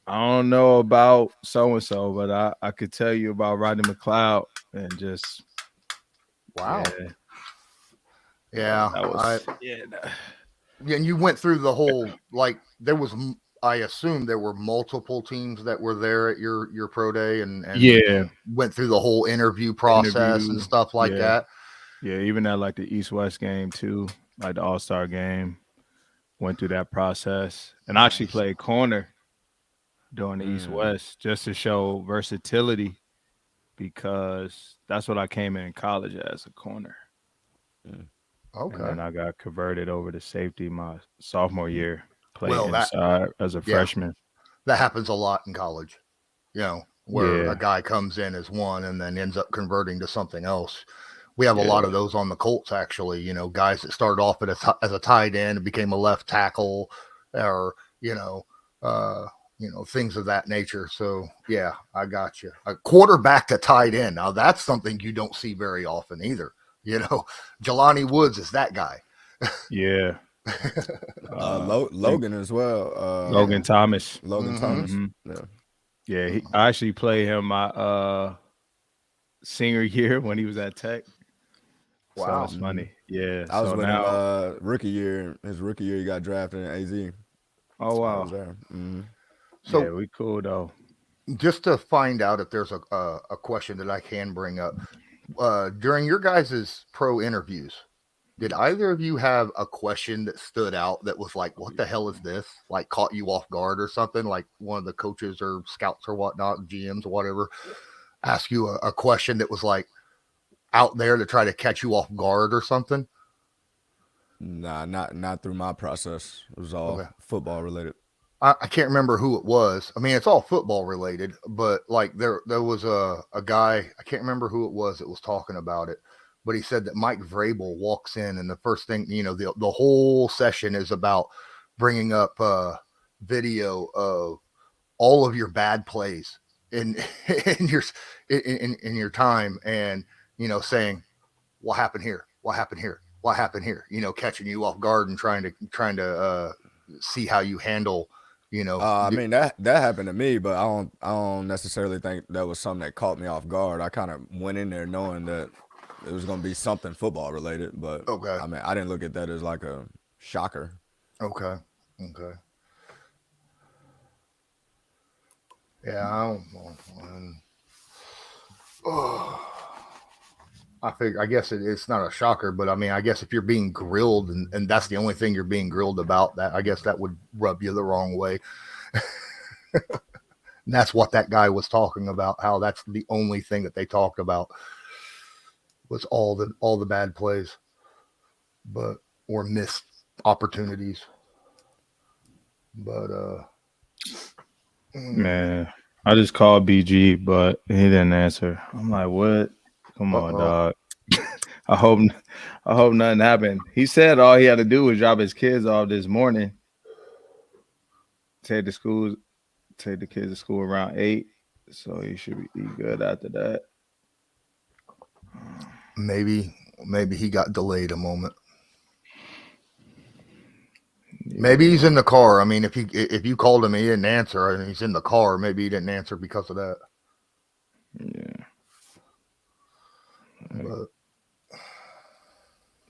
I don't know about so and so, but I could tell you about Rodney McLeod and just Wow. yeah, Yeah, that I was yeah. and you went through the whole like there was I assume there were multiple teams that were there at your pro day Yeah, and went through the whole interview process and interview. stuff like Yeah, that. yeah. Even at like the East West game too, like the All Star game, went through that process and I actually Nice. played corner during the East Mm. West just to show versatility because that's what I came in college as, a corner. Mm. And Okay. then I got converted over to safety my sophomore year, play Well, that inside as a yeah, freshman. that happens a lot in college. Where a Yeah, guy comes in as one and then ends up converting to something else. We have a lot yeah, of those on the Colts, actually. Guys that started off as a tight end and became a left tackle, or you know, uh, things of that nature. So yeah, I got you. A quarterback to tight end. Now that's something you don't see very often either. You know, Jelani Woods is that guy. yeah. I think Logan as well. Yeah. Logan Thomas. Logan Mm-hmm. Thomas. Hmm. Yeah. Yeah, I actually played him my senior year when he was at Tech. So Wow. it's Hmm. funny. Yeah. I was So with him now, rookie year. His rookie year, he got drafted in AZ. oh I was wow. there. Hmm. Yeah, So we cool though. just to find out if there's a question that I can bring up during your guys' pro interviews, did either of you have a question that stood out that was like, what the hell is this? Like caught you off guard or something? Like one of the coaches or scouts or whatnot, GMs or whatever, ask you a question that was like out there to try to catch you off guard or something? Nah, not through my process. It was all Okay. football related. I can't remember who it was. I mean, it's all football related, but like there was a guy, I can't remember who it was that was talking about it, but he said that Mike Vrabel walks in and the first thing, the whole session is about bringing up video of all of your bad plays in in your in your time, and saying what happened here, what happened here, what happened here, catching you off guard and trying to see how you handle, you know, I the, mean that happened to me, but I don't necessarily think that was something that caught me off guard. I kind of went in there knowing that it was gonna be something football related, but okay, I mean I didn't look at that as like a shocker. okay, okay. Yeah, I don't know. Oh, I figure. I guess it's not a shocker, but I mean, I guess if you're being grilled and that's the only thing you're being grilled about, that I guess that would rub you the wrong way. And that's what that guy was talking about. How that's the only thing that they talked about was all the bad plays, but or missed opportunities. But Man, I just called BG, but he didn't answer. I'm like, what? Come on, oh, dog. I hope I hope nothing happened. He said all he had to do was drop his kids off this morning, take the school, take the kids to school around 8. So he should be good after that. maybe he got delayed a moment. Maybe he's Yeah, in the car. I mean, if you called him, he didn't answer, and he's in the car. Maybe he didn't answer because of that. yeah. Like, But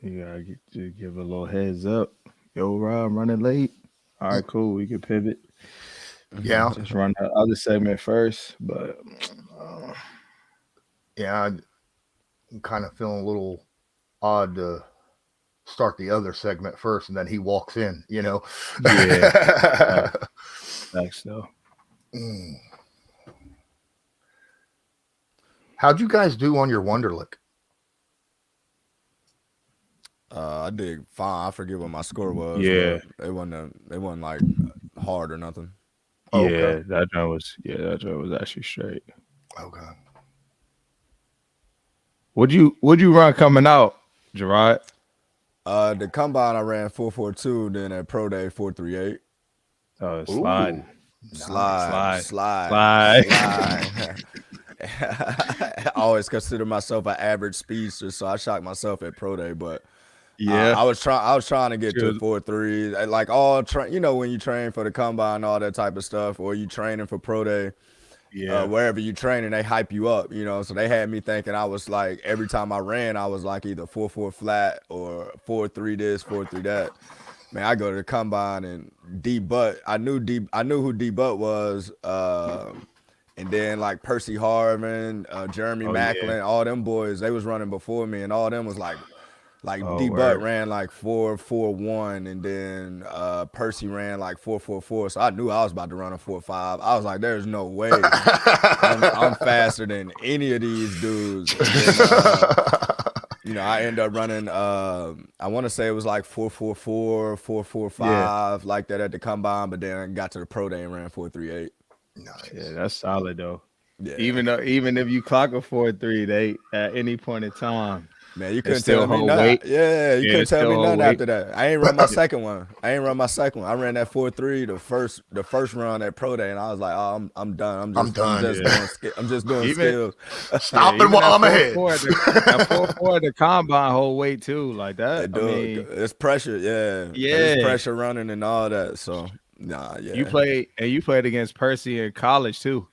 you gotta just give a little heads up. Yo, Rob, I'm running late. All right, cool. We can pivot. yeah, Just run the other segment first. But uh, yeah, I'm kind of feeling a little odd to start the other segment first, and then he walks in. yeah, facts though. Mm. How'd you guys do on your Wonderlic? I did fine. I forget what my score was, Yeah, but it wasn't like hard or nothing. Oh, okay, that joint was actually straight. okay. Would you run coming out, Jerraud? The combine I ran 4.42, then at pro day 4.38. Oh, Ooh, sliding, nice. Slide, slide, slide, slide. slide. I always consider myself an average speedster, so I shocked myself at pro day. But Yeah. I was trying to get to True. 4.3. Like when you train for the combine, all that type of stuff, or you training for pro day, Yeah. wherever you training, they hype you up, So they had me thinking I was like, every time I ran, I was like either 4.4 flat or 4.3 this, 4.3 that. Man, I go to the combine and D Butt. I knew who D Butt was. And then like Percy Harvin, Jeremy Oh yeah. Macklin, all them boys, they was running before me, and all them was like Oh D Butt word. ran like 4.41, and then Percy ran like 4.44. So I knew I was about to run a 4.5. I was like, there's no way I'm faster than any of these dudes. And then I end up running. I want to say it was like 4.44, 4.45, Yeah. like that at the combine. But then I got to the pro day and ran 4.38. Nice. Yeah, that's solid though. Yeah. Even if you clock a 4.3, they at any point in time, Man, you they couldn't still tell me hold nothing. weight. Yeah, you Yeah, couldn't it tell still me hold nothing weight. after that. I ain't run my second one. I ran that 4.3 the first run at pro day, and I was like, oh, I'm done. I'm just doing Even skills. Stopping even while I'm that ahead. 4.4 that 4.4 the combine hold weight too, like that. I mean, It's pressure, yeah. 'Cause yeah. it's pressure running and all that. So nah, yeah. You played against Percy in college too.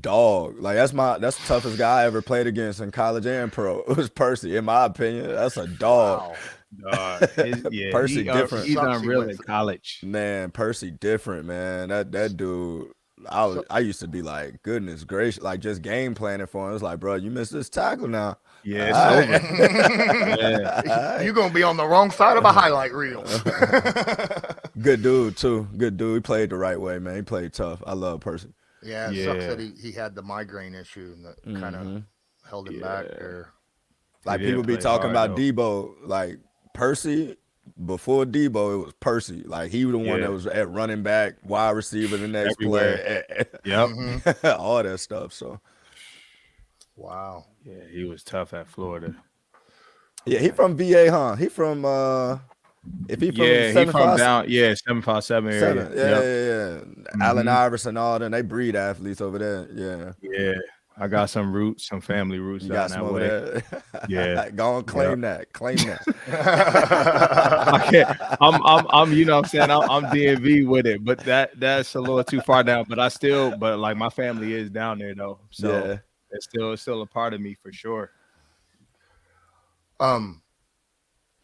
Dog. Like that's the toughest guy I ever played against in college and pro. It was Percy, in my opinion. That's a dog. Wow. Percy different. He's Sucks he unreal went in for- college. Man, Percy different, man. That dude. I used to be like, goodness gracious, like just game planning for him. It's like, bro, you missed this tackle now. Yeah, it's All over. right. Yeah. You're gonna be on the wrong side of a highlight reel. Good dude too. Good dude. He played the right way, man. He played tough. I love Percy. Yeah, it sucks that he had the migraine issue and that kind of held him back Yeah. there. Like He people did be play talking hard, about though. Debo, like Percy. Before Debo, it was Percy. Like he was the one Yeah. that was at running back, wide receiver, the next Everywhere. play, Yep. all that stuff. So Wow. Yeah, he was tough at Florida. yeah, he from VA, huh? He from if he from Yeah, he from 757, down. Yeah, 757 area. Yep. yeah. Allen Iverson, all them, they breed athletes over there. Yeah, Yeah, I got some roots, some family roots you down got some that over way. there. Yeah. Go on, claim Yep. that. I can't. I'm. You know what I'm saying. I'm DMV with it, but that's a little too far down. But but like my family is down there though, so Yeah. it's still a part of me for sure.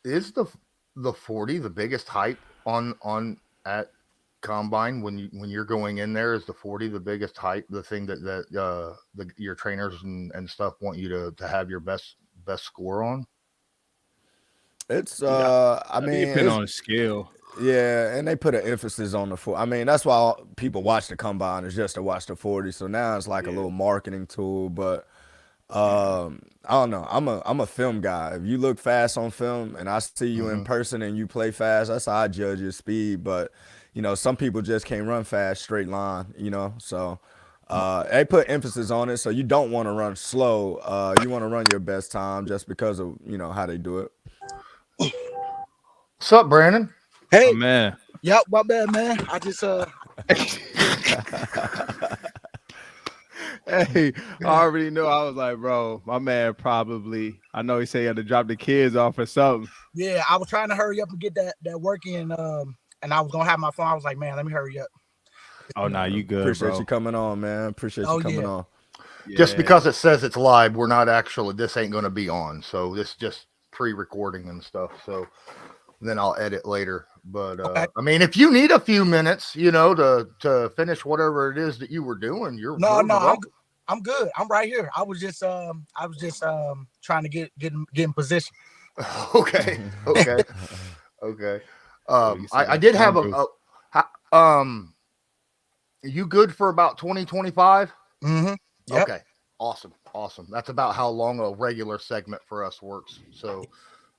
Is the 40 the biggest hype on at combine when you're going in there? Is the 40 the biggest hype, the thing that your trainers and stuff want you to have your best score on? It's I mean, depending on skill. yeah, and they put an emphasis on the 40. I mean, that's why people watch the combine, is just to watch the 40. So now it's like a little marketing tool, but I don't know. I'm a film guy. If you look fast on film and I see you in person and you play fast, that's how I judge your speed. But some people just can't run fast straight line. So they put emphasis on it. So you don't want to run slow. You want to run your best time just because of how they do it. What's up, Brandon? Hey, Oh, man. yep, my bad, man. I just Hey, I already knew. I was like, bro, my man probably. I know he said he had to drop the kids off or something. yeah, I was trying to hurry up and get that work in, and I was gonna have my phone. I was like, man, let me hurry up. Oh, nah, you good, Appreciate bro. you coming on, man. Appreciate you coming on. Just Yeah. because it says it's live, we're not actually. This ain't going to be on. So this just pre-recording and stuff. So then I'll edit later. But Okay. I mean, if you need a few minutes, to finish whatever it is that you were doing, you're No, welcome. I'm good. I'm right here. I was just trying to get in position. Okay. I did have you good for about 2025? Mm-hmm. Yep. Okay. Awesome. That's about how long a regular segment for us works. So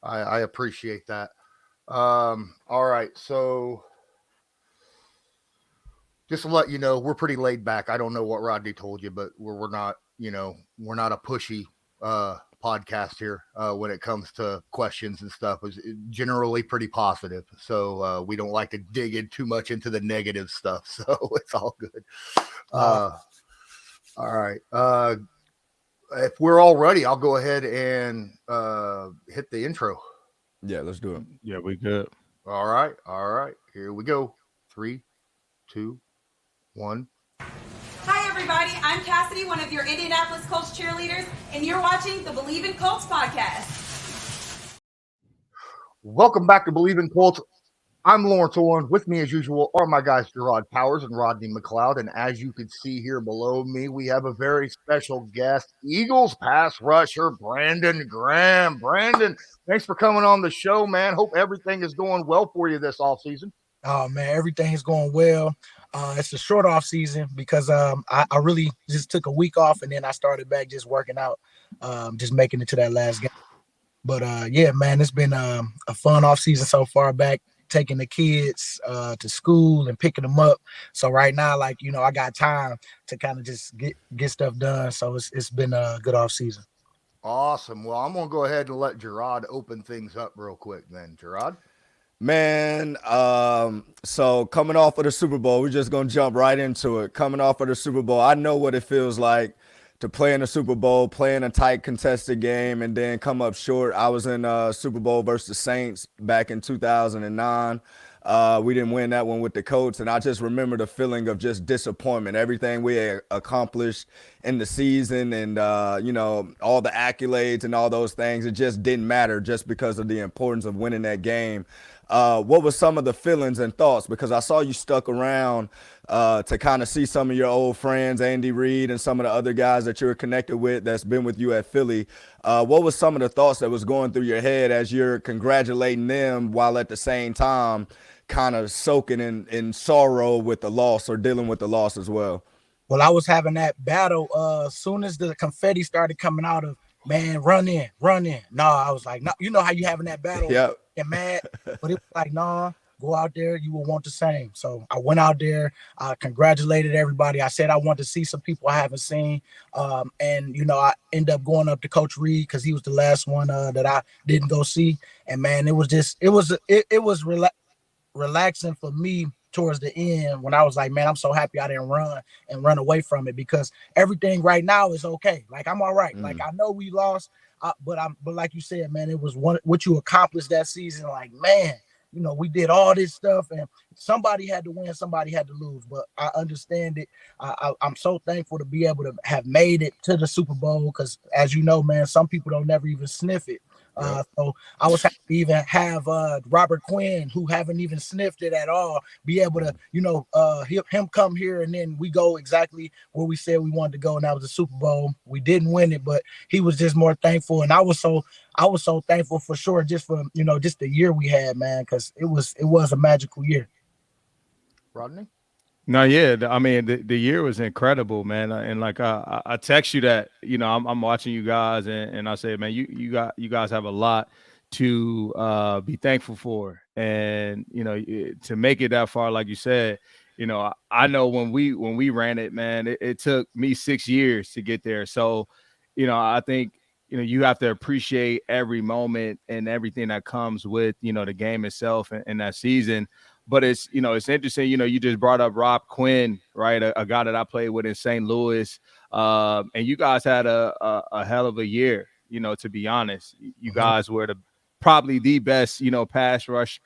I appreciate that. All right. So just to let you know, we're pretty laid back. I don't know what Rodney told you, but we're not, we're not a pushy podcast here when it comes to questions and stuff. Is generally pretty positive. So we don't like to dig in too much into the negative stuff. So it's all good. All right. If we're all ready, I'll go ahead and hit the intro. Yeah, let's do it. Yeah, we good. All right. All right. Here we go. 3, 2, 1. Hi, everybody. I'm Cassidy, one of your Indianapolis Colts cheerleaders, and you're watching the Believe in Colts podcast. Welcome back to Believe in Colts. I'm Lawrence Owen. With me, as usual, are my guys Jerraud Powers and Rodney McLeod. And as you can see here below me, we have a very special guest, Eagles pass rusher Brandon Graham. Brandon, thanks for coming on the show, man. Hope everything is going well for you this offseason. Oh man, everything's going well. It's a short off season because I really just took a week off and then I started back just working out, just making it to that last game. But yeah, man, it's been a fun off season so far, back taking the kids to school and picking them up. So right now, like, you know, I got time to kind of just get stuff done. So it's been a good off season. Awesome. Well, I'm going to go ahead and let Jerraud open things up real quick then. Jerraud? Man, so coming off of the Super Bowl, we're just going to jump right into it. Coming off of the Super Bowl, I know what it feels like to play in the Super Bowl, play in a tight contested game, and then come up short. I was in Super Bowl versus the Saints back in 2009. We didn't win that one with the Colts, and I just remember the feeling of just disappointment. Everything we had accomplished in the season and, you know, all the accolades and all those things, it just didn't matter just because of the importance of winning that game. What were some of the feelings and thoughts? Because I saw you stuck around to kind of see some of your old friends, Andy Reid and some of the other guys that you're connected with that's been with you at Philly. What was some of the thoughts that was going through your head as you're congratulating them while at the same time kind of soaking in sorrow with the loss or dealing with the loss as well? Well, I was having that battle as soon as the confetti started coming out of, man, run in. No, I was like, no, you know how you having that battle and mad, but it was like, nah, go out there, you will want the same. So I went out there, I congratulated everybody. I said I want to see some people I haven't seen. And, you know, I ended up going up to Coach Reed because he was the last one that I didn't go see. And, man, it was relaxing for me towards the end when I was like, man, I'm so happy I didn't run away from it because everything right now is okay. Like, I'm all right. Like, I know we lost, but like you said, man, it was what you accomplished that season. Like, man, you know, we did all this stuff and somebody had to win, somebody had to lose, but I understand it. I'm so thankful to be able to have made it to the Super Bowl because, as you know, man, some people don't never even sniff it. So I was happy to even have Robert Quinn, who haven't even sniffed it at all, be able to, you know, him come here and then we go exactly where we said we wanted to go, and that was the Super Bowl. We didn't win it, but he was just more thankful, and I was so thankful for sure, just for, you know, just the year we had, man, because it was a magical year. Rodney? No, yeah, I mean the year was incredible, man. And like I text you that, you know, I'm watching you guys, and I say, man, you guys have a lot to be thankful for, and you know, to make it that far, like you said, you know, I know when we ran it, man, it took me 6 years to get there. So, you know, I think, you know, you have to appreciate every moment and everything that comes with, you know, the game itself and that season. But it's, you know, it's interesting, you know, you just brought up Rob Quinn, right? A guy that I played with in St. Louis. And you guys had a hell of a year, you know, to be honest. You guys were probably the best, you know, pass rush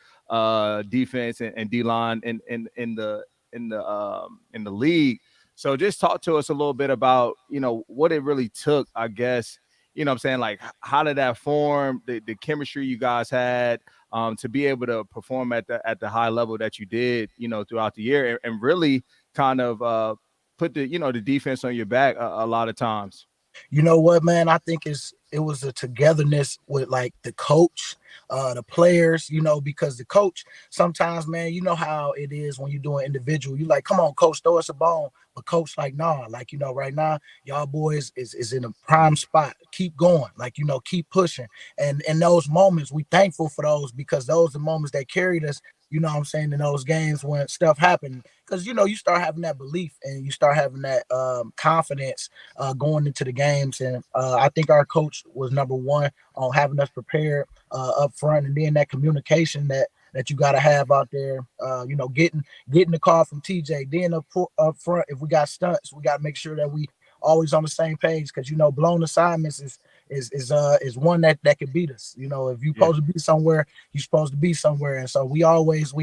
defense and D-line in the league. So just talk to us a little bit about, you know, what it really took, I guess, you know what I'm saying? Like, how did that form, the chemistry you guys had, to be able to perform at the high level that you did, you know, throughout the year, and really kind of put the, you know, the defense on your back a lot of times? You know what, man? I think it was a togetherness with like the coach, the players, you know, because the coach sometimes, man, you know how it is when you're doing individual. You like, come on, coach, throw us a bone. But coach, like, nah, like, you know, right now, y'all boys is in a prime spot. Keep going, like, you know, keep pushing. And in those moments, we thankful for those because those are the moments that carried us, you know what I'm saying, in those games when stuff happened. Because, you know, you start having that belief and you start having that confidence going into the games. And I think our coach was number one on having us prepared up front, and then that communication that you got to have out there, you know, getting the call from TJ, then up front, if we got stunts, we got to make sure that we always on the same page, because, you know, blown assignments is one that could beat us. You know, if you're supposed to be somewhere, you're supposed to be somewhere. And so we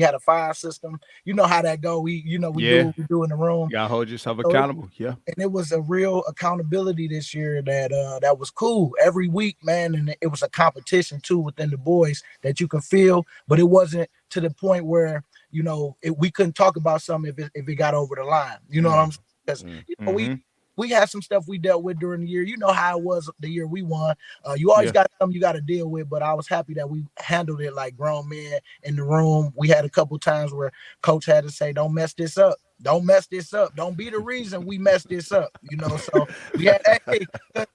had a fire system. You know how that go. We do what we do in the room. You gotta hold yourself accountable. And it was a real accountability this year that was cool every week, man. And it was a competition too within the boys that you can feel, but it wasn't to the point where, you know, we couldn't talk about something if it got over the line. You know what I'm saying? Because you know, we had some stuff we dealt with during the year. You know how it was the year we won. You always got something you got to deal with, but I was happy that we handled it like grown men in the room. We had a couple times where coach had to say, "Don't mess this up. Don't mess this up. Don't be the reason we messed this up." You know, so we had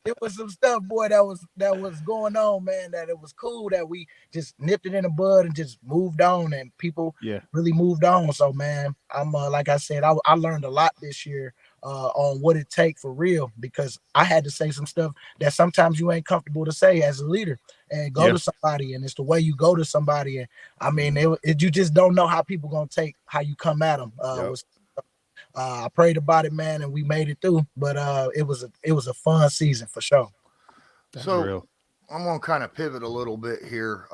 it was some stuff, boy, that was going on, man, that it was cool that we just nipped it in the bud and just moved on, and people really moved on. So, man, I'm like I said, I learned a lot this year on what it takes for real, because I had to say some stuff that sometimes you ain't comfortable to say as a leader and go to somebody, and it's the way you go to somebody. And I mean, you just don't know how people gonna take how you come at them. I prayed about it, man, and we made it through. But it was a fun season for sure. So real. I'm gonna kind of pivot a little bit here.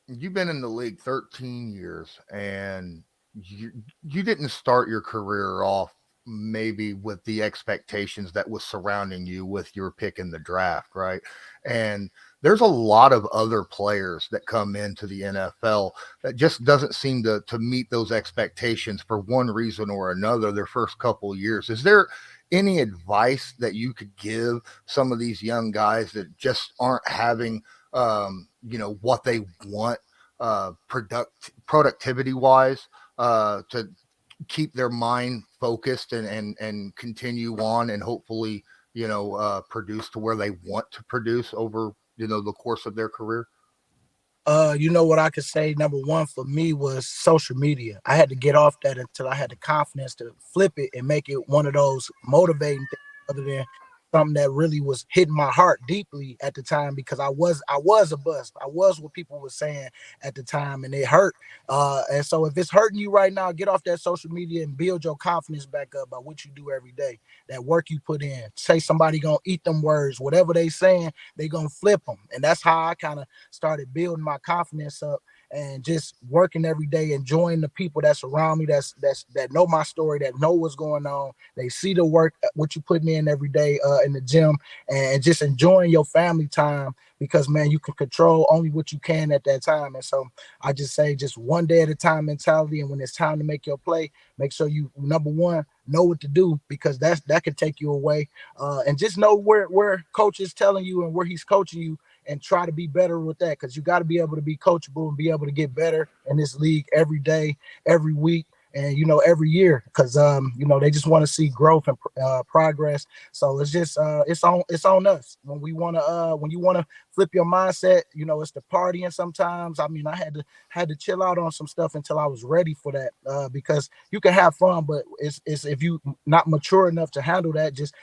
You've been in the league 13 years, and you didn't start your career off maybe with the expectations that was surrounding you with your pick in the draft, right? And there's a lot of other players that come into the NFL that just doesn't seem to meet those expectations for one reason or another their first couple of years. Is there any advice that you could give some of these young guys that just aren't having, what they want productivity wise to keep their mind focused and continue on and hopefully, produce to where they want to produce over, the course of their career? You know what I could say? Number one for me was social media. I had to get off that until I had the confidence to flip it and make it one of those motivating things other than something that really was hitting my heart deeply at the time, because I was a bust. I was what people were saying at the time, and it hurt. And so if it's hurting you right now, get off that social media and build your confidence back up by what you do every day, that work you put in. Say somebody gonna eat them words, whatever they saying, they gonna flip them. And that's how I kind of started building my confidence up and just working every day, enjoying the people that's around me, that know my story, that know what's going on. They see the work, what you putting in every day in the gym, and just enjoying your family time, because, man, you can control only what you can at that time. And so I just say just one day at a time mentality. And when it's time to make your play, make sure you, number one, know what to do, because that could take you away. And just know where coach is telling you and where he's coaching you, and try to be better with that, because you got to be able to be coachable and be able to get better in this league every day, every week, and every year, because they just want to see growth and progress. So it's just it's on us when you want to flip your mindset. It's the partying sometimes. I mean, I had to chill out on some stuff until I was ready for that, because you can have fun, but it's if you not mature enough to handle that, just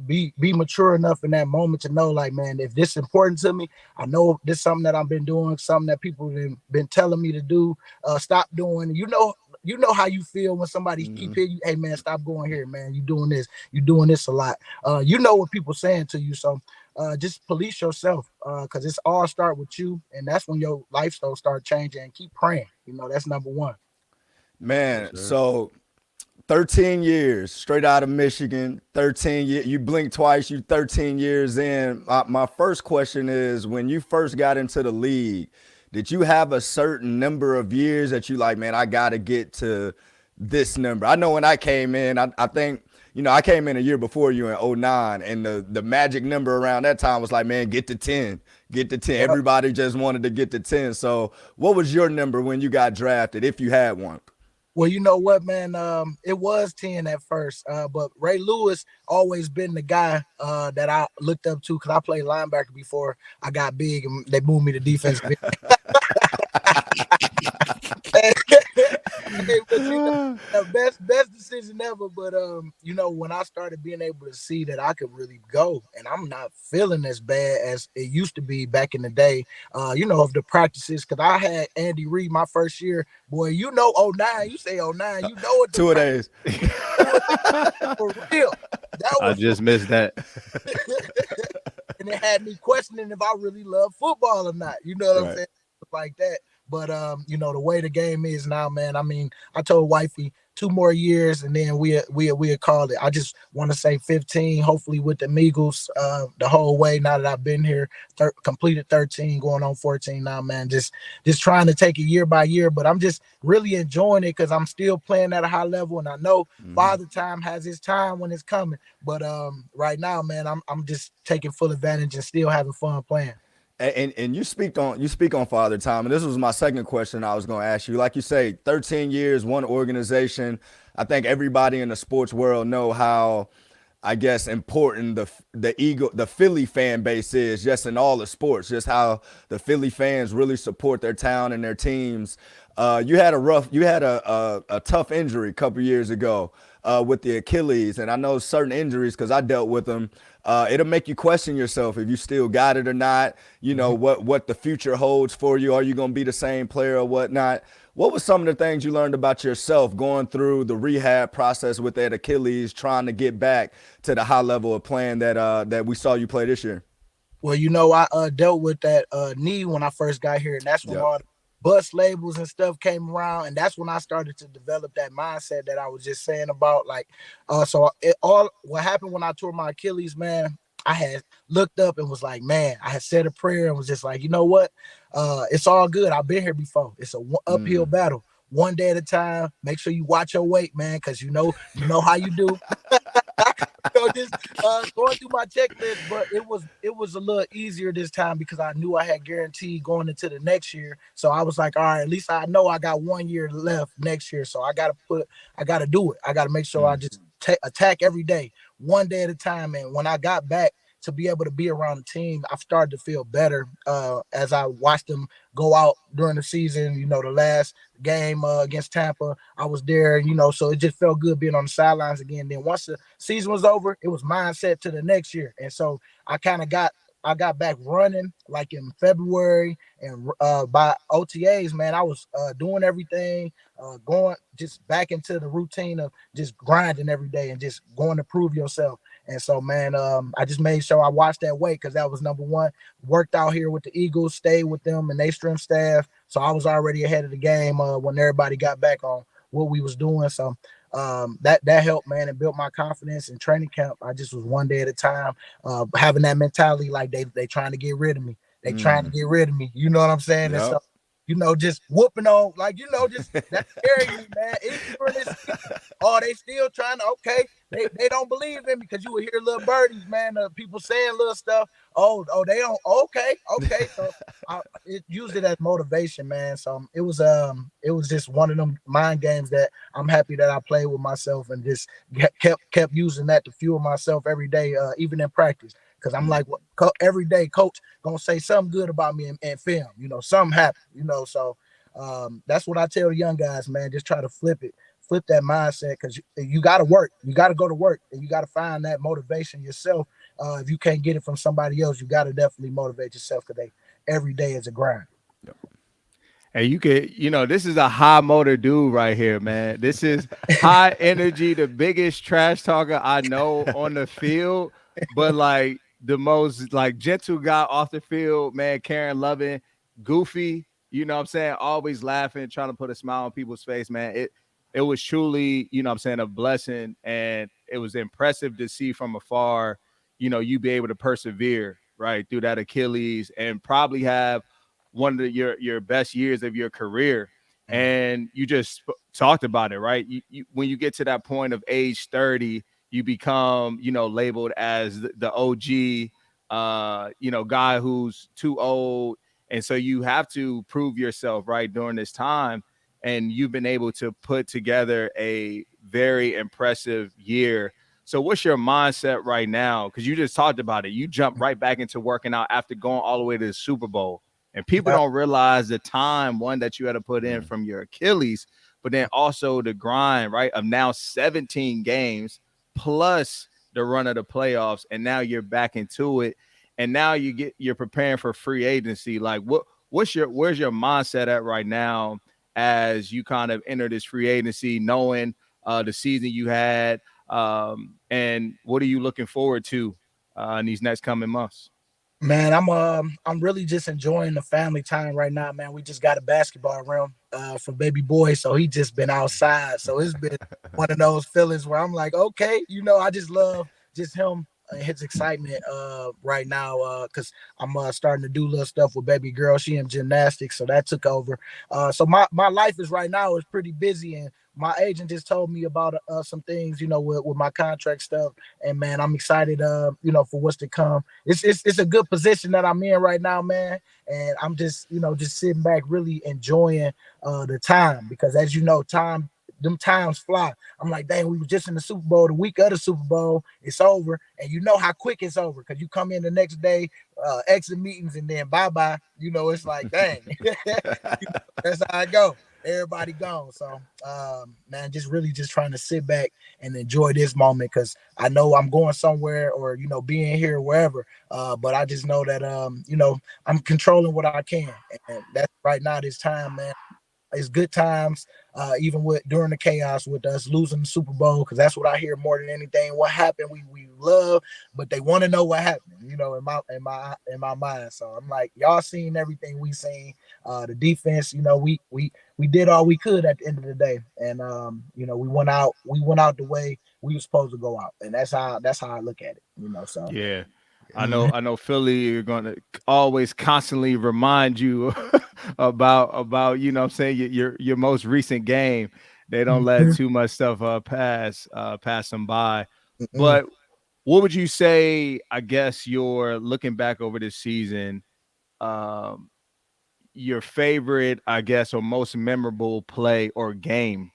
be mature enough in that moment to know, like, man, if this is important to me, I know this is something that I've been doing, something that people have been telling me to do, stop doing. You know how you feel when somebody keep hitting you, hey, man, stop going here, man, you're doing this a lot. You know what people saying to you. So just police yourself, because it's all start with you, and that's when your lifestyle start changing. And keep praying. That's number one. Man, so 13 years straight out of Michigan, 13 years, you blink twice, you 13 years in. My first question is, when you first got into the league, did you have a certain number of years that you like, man, I got to get to this number? I know when I came in, I think, I came in a year before you in 2009, and the magic number around that time was like, man, get to 10. Get to 10. Yep. Everybody just wanted to get to 10. So what was your number when you got drafted, if you had one? Well, you know what, man? It was 10 at first, but Ray Lewis always been the guy that I looked up to, because I played linebacker before I got big, and they moved me to defense. Best decision ever. But when I started being able to see that I could really go, and I'm not feeling as bad as it used to be back in the day, of the practices, because I had Andy Reid my first year. Boy, 09, you say 09, you know what? 2 days. For real. I just missed that. and it had me questioning if I really love football or not. You know what I'm saying? Like that. But you know, the way the game is now, man. I mean, I told wifey 2 more years, and then we called it. I just want to say 15, hopefully with the Eagles, the whole way. Now that I've been here, completed 13, going on 14 now, man. Just trying to take it year by year, but I'm just really enjoying it because I'm still playing at a high level, and I know Father Time has his time when it's coming. But right now, man, I'm just taking full advantage and still having fun playing. And you speak on Father Time, and this was my second question I was going to ask you. Like you say, 13 years, one organization. I think everybody in the sports world know how, I guess, important the Philly fan base is, just in all the sports, just how the Philly fans really support their town and their teams. You had a tough injury a couple years ago with the Achilles, and I know certain injuries because I dealt with them. It'll make you question yourself if you still got it or not. You know what the future holds for you. Are you going to be the same player or whatnot? What was some of the things you learned about yourself going through the rehab process with that Achilles, trying to get back to the high level of playing that we saw you play this year? Well, you know, I dealt with that knee when I first got here, and that's when all the bus labels and stuff came around, and that's when I started to develop that mindset that I was just saying about. Like, what happened when I tore my Achilles, man. I had looked up and was like, man, I had said a prayer and was just like, you know what? It's all good. I've been here before. It's a uphill battle. One day at a time. Make sure you watch your weight, man, because you know how you do. So just going through my checklist, but it was a little easier this time because I knew I had guaranteed going into the next year. So I was like, all right, at least I know I got 1 year left next year. So I gotta do it. I gotta make sure I just attack every day, one day at a time. And when I got back to be able to be around the team, I've started to feel better as I watched them go out during the season. You know, the last game against Tampa, I was there, you know, so it just felt good being on the sidelines again. Then once the season was over, it was mindset to the next year. And so I got back running like in February, and by OTAs, man, I was doing everything, going just back into the routine of just grinding every day and just going to prove yourself. And so, man, I just made sure I watched that weight because that was number one. Worked out here with the Eagles, stayed with them and they strength staff. So I was already ahead of the game when everybody got back on what we was doing. So that helped, man, and built my confidence in training camp. I just was one day at a time, having that mentality like they trying to get rid of me. They trying to get rid of me. You know what I'm saying? And so, you know, just whooping on, like, you know, just that scared me, man. They still trying to, okay. They don't believe in me because you would hear little birdies, man, people saying little stuff. Oh, they don't. Okay. So I used it as motivation, man. So it was just one of them mind games that I'm happy that I played with myself and just kept using that to fuel myself every day, even in practice. Because I'm like, every day, coach gonna say something good about me in film. You know, something happened. You know, so that's what I tell the young guys, man. Just try to flip that mindset because you got to work. You got to go to work and you got to find that motivation yourself. If you can't get it from somebody else, you got to definitely motivate yourself because every day is a grind. And you could, you know, this is a high motor dude right here, man. This is high energy, the biggest trash talker I know on the field, but like the most like gentle guy off the field, man. Karen loving, goofy, you know what I'm saying? Always laughing, trying to put a smile on people's face, man. It was truly, you know what I'm saying, a blessing. And it was impressive to see from afar, you know, you be able to persevere, right, through that Achilles and probably have one of your best years of your career. And you just talked about it, right? When you get to that point of age 30, you become, you know, labeled as the OG, you know, guy who's too old. And so you have to prove yourself, right, during this time. And you've been able to put together a very impressive year. So what's your mindset right now? Because you just talked about it. You jumped right back into working out after going all the way to the Super Bowl. And people don't realize the time, one, that you had to put in from your Achilles, but then also the grind, right, of now 17 games plus the run of the playoffs. And now you're back into it. And now you're preparing for free agency. Like where's your mindset at right now as you kind of enter this free agency, knowing the season you had, and what are you looking forward to in these next coming months? Man, I'm really just enjoying the family time right now, man. We just got a basketball room for baby boy, so he just been outside. So it's been one of those feelings where I'm like, okay, I just love just him and his excitement right now because I'm starting to do little stuff with baby girl. She in gymnastics, so that took over. So my life is right now is pretty busy, and my agent just told me about some things, with my contract stuff. And man, I'm excited, for what's to come. It's a good position that I'm in right now, man. And I'm just, just sitting back, really enjoying the time because, as you know, them times fly. I'm like, dang, we were just in the Super Bowl. The week of the Super Bowl, it's over, and you know how quick it's over because you come in the next day, exit meetings, and then bye bye. It's like, dang, that's how I go. Everybody gone. So, man, just really just trying to sit back and enjoy this moment because I know I'm going somewhere or being here wherever. But I just know that I'm controlling what I can, and that's right now this time, man. It's good times, even with during the chaos with us losing the Super Bowl, because that's what I hear more than anything. What happened, we love, but they want to know what happened, in my mind. So I'm like, y'all seen everything we seen. The defense, we did all we could at the end of the day, and we went out the way we were supposed to go out, and that's how I look at it. So Yeah. I know Philly, you're gonna always constantly remind you about what I'm saying, your most recent game. They don't let too much stuff pass them by. mm-mm. But what would you say, I guess you're looking back over this season, um, your favorite, I guess, or most memorable play or game?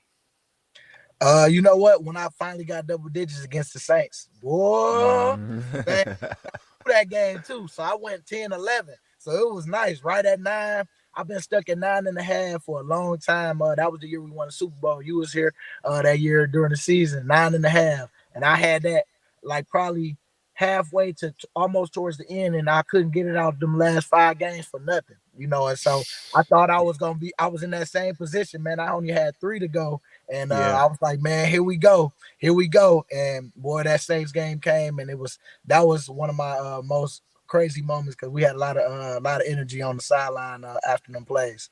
You know what? When I finally got double digits against the Saints, boy, man, that game too. So I went 10-11. So it was nice, right at 9. I've been stuck at 9.5 for a long time. That was the year we won the Super Bowl. You was here that year during the season, 9.5. And I had that like probably halfway to almost towards the end, and I couldn't get it out them last 5 games for nothing. And so I thought I was in that same position, man. I only had 3 to go. And Yeah. I was like, man, here we go. Here we go. And boy, that Saints game came, and that was one of my most crazy moments because we had a lot of energy on the sideline after them plays.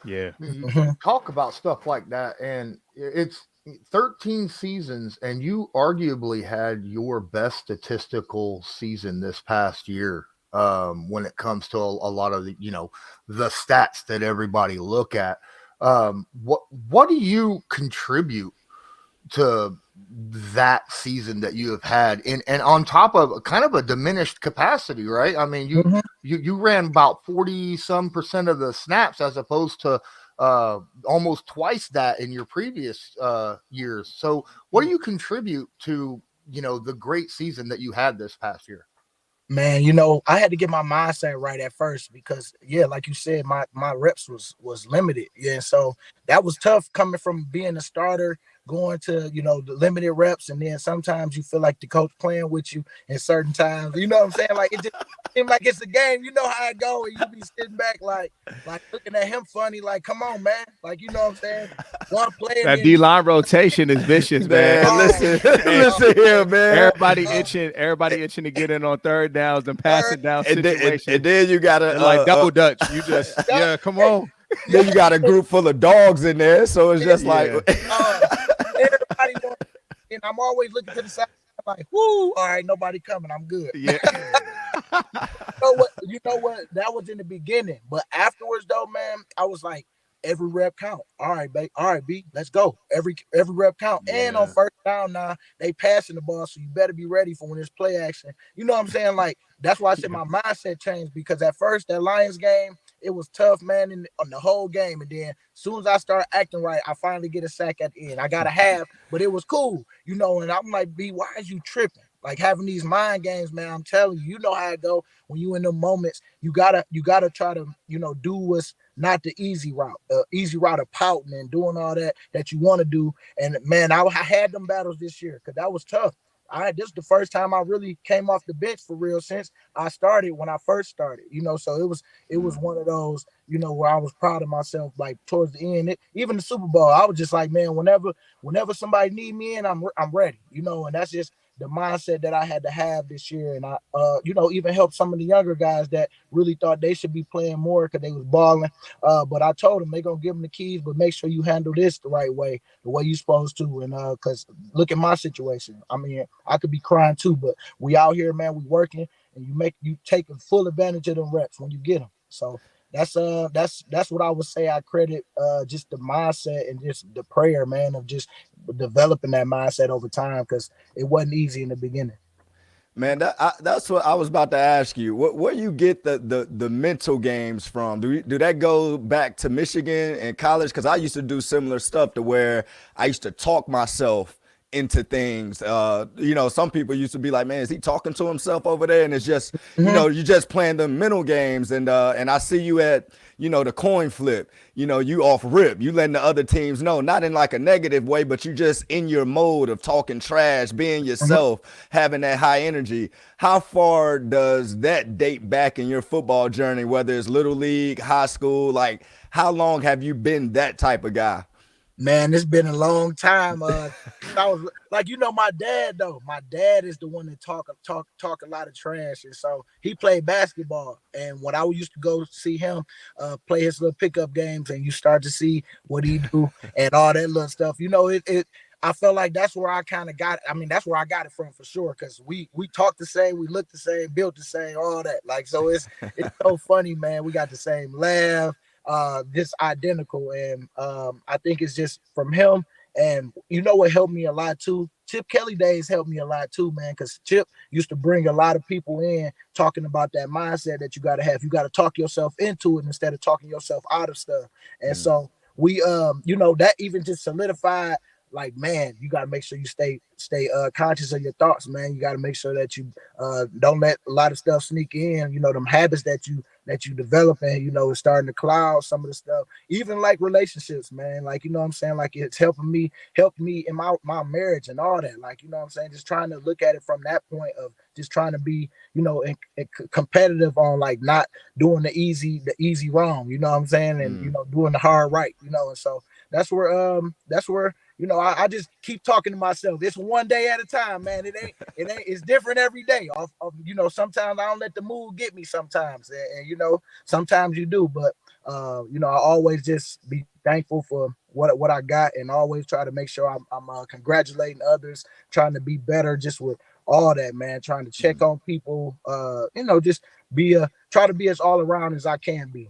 Yeah. You talk about stuff like that, and it's 13 seasons, and you arguably had your best statistical season this past year. When it comes to a lot of the stats that everybody look at, what do you contribute to that season that you have had and on top of kind of a diminished capacity, right? I mean, Mhm. you ran about 40 some percent of the snaps as opposed to almost twice that in your previous years. So what do you contribute to the great season that you had this past year? Man, I had to get my mindset right at first because, yeah, like you said, my reps was limited. Yeah, and so that was tough coming from being a starter, going to the limited reps, and then sometimes you feel like the coach playing with you, and certain times, you know what I'm saying? Like it just seems like it's a game. You know how it go, and you be sitting back like looking at him funny, like, come on, man, like you know what I'm saying? One play and That then D line rotation is vicious, man. Man, listen, listen here, man. Everybody itching to get in on third downs and passing down And situations. then you got And like double dutch. You just come on. then you got a group full of dogs in there, so it's just like Yeah. everybody wants, and I'm always looking to the side, like, whoo, all right, nobody coming, I'm good. Yeah. You know what? That was in the beginning, but afterwards, though, man, I was like, every rep count. All right, babe. All right, B, let's go. Every rep count. And on Yeah. first down now, they passing the ball, so you better be ready for when it's play action. You know what I'm saying? Like that's why I said my mindset changed because at first that Lions game, it was tough, man, on the whole game. And then as soon as I start acting right, I finally get a sack at the end. I got a half, but it was cool, And I'm like, B, why is you tripping? Like having these mind games, man. I'm telling you, you know how it go when you in the moments. You gotta try to, do what's not the easy route of pouting and doing all that you want to do. And man, I had them battles this year because that was tough. This is the first time I really came off the bench for real since I started when I first started, so it was one of those, where I was proud of myself, like towards the end, even the Super Bowl, I was just like, man, whenever somebody need me in, I'm ready, and the mindset that I had to have this year, and I, even help some of the younger guys that really thought they should be playing more because they was balling. But I told them they're gonna give them the keys, but make sure you handle this the right way, the way you're supposed to. And because look at my situation. I mean, I could be crying too, but we out here, man. We working, and you taking full advantage of them reps when you get them. So that's what I would say. I credit just the mindset and just the prayer, man, of just developing that mindset over time, because it wasn't easy in the beginning. Man, that's what I was about to ask you. Where you get the mental games from? Do that go back to Michigan and college? Because I used to do similar stuff to where I used to talk myself into things. Some people used to be like, "Man, is he talking to himself over there?" And it's just, you're just playing the mental games. And I see you at, the coin flip. You off rip. You letting the other teams know, not in like a negative way, but you just in your mode of talking trash, being yourself, having that high energy. How far does that date back in your football journey, whether it's little league, high school? Like, how long have you been that type of guy? Man, it's been a long time. I was like, my dad though. My dad is the one that talk a lot of trash, and so he played basketball. And when I used to go see him play his little pickup games, and you start to see what he do and all that little stuff, I felt like that's where I kind of got it. I mean, that's where I got it from for sure, because we talk the same, we look the same, built the same, all that. Like, so it's so funny, man. We got the same laugh. Just identical, and I think it's just from him. And what helped me a lot too? Chip Kelly days helped me a lot too, man, because Chip used to bring a lot of people in talking about that mindset that you got to have. You got to talk yourself into it instead of talking yourself out of stuff. And so we, that even just solidified, like, man, you got to make sure you stay conscious of your thoughts, man. You got to make sure that you don't let a lot of stuff sneak in. Them habits that you develop, and it's starting to cloud some of the stuff, even like relationships, man. Like, what I'm saying, like, it's helped me in my marriage and all that. Like, what I'm saying, just trying to look at it from that point of just trying to be, competitive on, like, not doing the easy wrong, what I'm saying, and doing the hard right, and so that's where I just keep talking to myself. It's one day at a time, man. It ain't. It's different every day. Sometimes I don't let the mood get me. Sometimes, and sometimes you do. But I always just be thankful for what I got, and always try to make sure I'm congratulating others, trying to be better, just with all that, man. Trying to check on people. Just try to be as all around as I can be.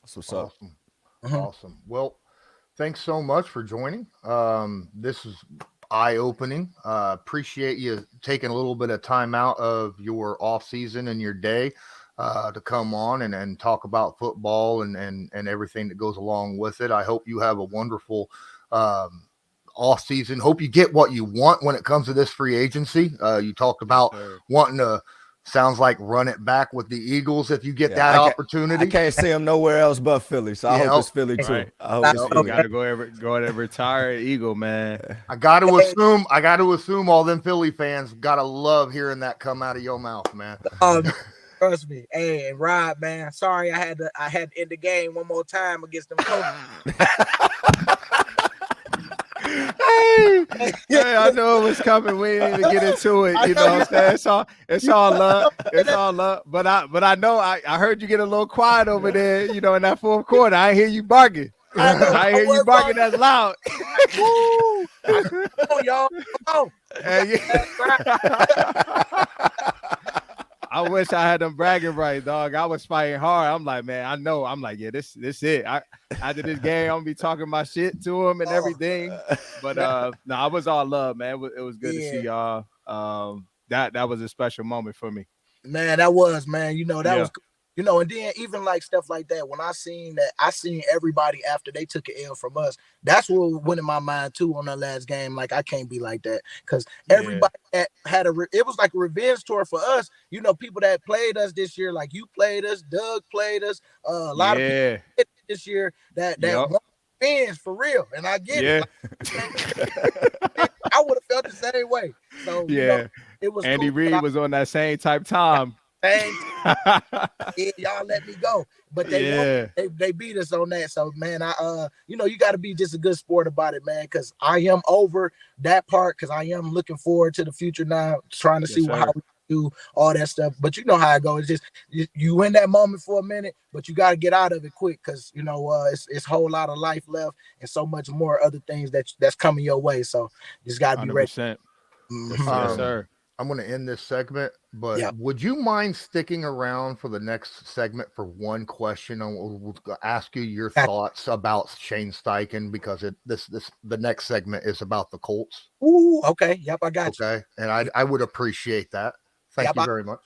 That's what's up. Awesome. Well, thanks so much for joining. This is eye-opening. Appreciate you taking a little bit of time out of your off season and your day to come on and talk about football and everything that goes along with it. I hope you have a wonderful off season. Hope you get what you want when it comes to this free agency. You talked about wanting to, sounds like, run it back with the Eagles if you get that opportunity. I can't see him nowhere else but Philly, so I hope it's Philly too. Right. I hope it's Philly. You gotta go and retire Eagle, man. I got to assume all them Philly fans gotta love hearing that come out of your mouth, man. Trust me. Hey, and Rod, man, sorry I had to end the game one more time against them Colts. Hey, I know it was coming. We didn't even get into it. You know what I'm saying? It's all love. It's all love. But I know I heard you get a little quiet over there, in that fourth quarter. I hear you barking. I hear you barking as loud. Woo! Come on, y'all. Come on. I wish I had them bragging rights, dog. I was fighting hard. I'm like, man, I know. I'm like, yeah, this it. After this game, I'm gonna be talking my shit to him and everything. But no, I was all love, man. It was good to see y'all. That was a special moment for me. Man, that was, man. That was, and then even like stuff like that. When I seen everybody after they took an L from us. That's what went in my mind too on that last game. Like, I can't be like that, because everybody had it was like a revenge tour for us. People that played us this year, like you played us, Doug played us, a lot of people this year that want fans for real, and I get it. Like, I would have felt the same way. So it was Andy cool. Reid was on that same type time. Same. Yeah, y'all let me go, but they won't. They beat us on that. So man, you know, you got to be just a good sport about it, man. Because I am over that part. Because I am looking forward to the future now, trying to see how we do all that stuff. But you know how it goes. It's just you in that moment for a minute, but you got to get out of it quick because you know it's a whole lot of life left and so much more other things that's coming your way. So you just got to be ready. 100%. Mhm. Yes, sir. I'm going to end this segment, but Yeah. would you mind sticking around for the next segment for one question? We'll ask you your thoughts about Shane Steichen because the next segment is about the Colts. Ooh, okay. Yep, I got you. Okay, and I would appreciate that. Thank you very much.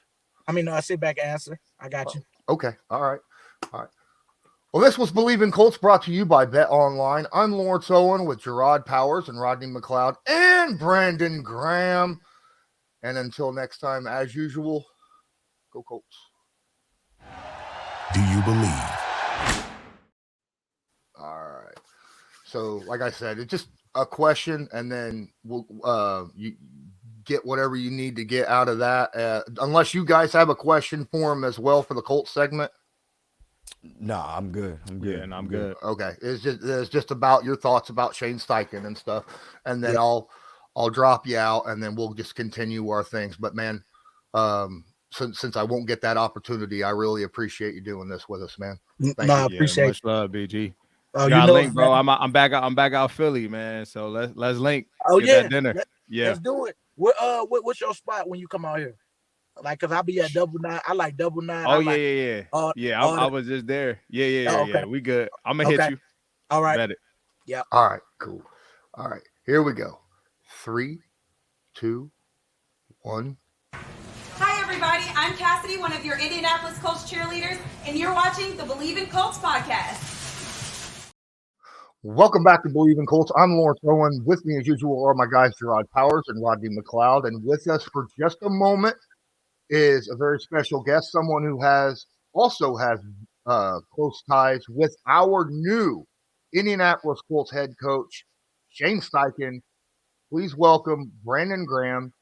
I mean, sit back and answer. I got you. Okay. All right. Well, this was Believe in Colts brought to you by Bet Online. I'm Lawrence Owen with Jerraud Powers and Rodney McLeod and Brandon Graham. And until next time, as usual, go Colts. Do you believe? All right. So, like I said, it's just a question, and then we'll you get whatever you need to get out of that. Unless you guys have a question for him as well for the Colts segment. No, I'm good. Yeah, and I'm good. Okay, it's just about your thoughts about Shane Steichen and stuff, and then I'll drop you out, and then we'll just continue our things. But man, since I won't get that opportunity, I really appreciate you doing this with us, man. Thank you. I appreciate much love, BG. Oh, you know, link, bro. I'm back out Philly, man. So let's link. Oh get that dinner. Let's do it. What's your spot when you come out here? Like, cause I'll be at Double 9. I like Double 9. Oh, I was just there. Yeah. We good. I'm gonna hit you. All right. Bet it. Yeah. All right. Cool. All right. Here we go. 3, 2, 1. Hi, everybody. I'm Cassidy, one of your Indianapolis Colts cheerleaders, and you're watching the Believe in Colts podcast. Welcome back to Believe in Colts. I'm Lawrence Owen. With me, as usual, are my guys, Jerraud Powers and Rodney McLeod. And with us for just a moment is a very special guest, someone who also has close ties with our new Indianapolis Colts head coach, Shane Steichen. Please welcome Brandon Graham,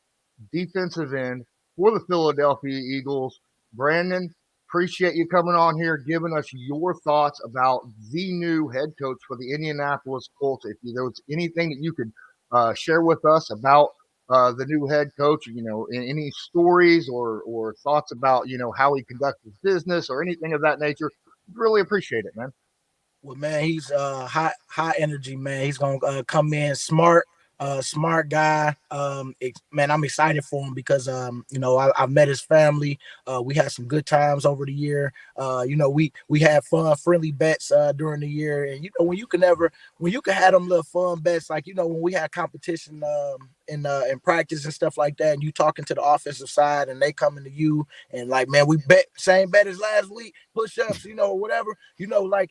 defensive end for the Philadelphia Eagles. Brandon, appreciate you coming on here, giving us your thoughts about the new head coach for the Indianapolis Colts. If there was anything that you could share with us about the new head coach, you know, any stories or thoughts about, you know, how he conducts his business or anything of that nature, really appreciate it, man. Well, man, he's high energy, man. He's gonna come in smart guy. Man, I'm excited for him because you know, I've met his family. We had some good times over the year. You know, we had fun, friendly bets during the year, and you know, when you can have them little fun bets, like, you know, when we had competition in practice and stuff like that, and you talking to the offensive side and they coming to you and like, man, we bet same bet as last week, push-ups, you know, whatever, you know, like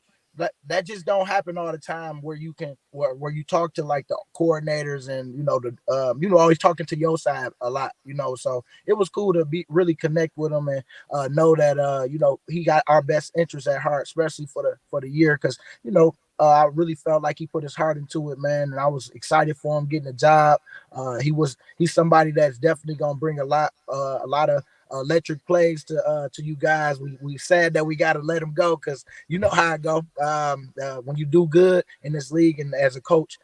that just don't happen all the time where you can where you talk to like the coordinators and you know the you know, always talking to your side a lot, you know. So it was cool to be really connect with him and know that you know, he got our best interest at heart, especially for the year, because you know, I really felt like he put his heart into it, man, and I was excited for him getting a job. He's somebody that's definitely gonna bring a lot of electric plays to you guys. We sad that we got to let him go because you know how it go. When you do good in this league and as a coach,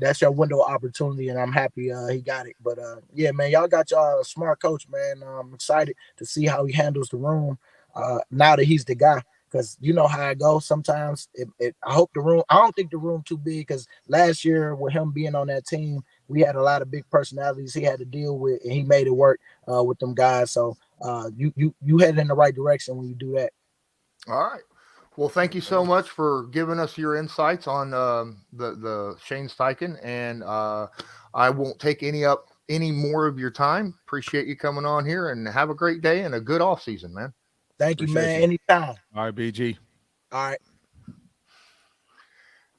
that's your window of opportunity, and I'm happy he got it. But yeah, man, y'all got y'all a smart coach, man. I'm excited to see how he handles the room now that he's the guy. Because you know how it goes. Sometimes I hope the room. I don't think the room too big. Because last year with him being on that team, we had a lot of big personalities he had to deal with, and he made it work with them guys. So you head in the right direction when you do that. All right. Well, thank you so much for giving us your insights on the Shane Steichen, and I won't take any more of your time. Appreciate you coming on here, and have a great day and a good off season, man. Thank you, man. Anytime. All right, BG. All right.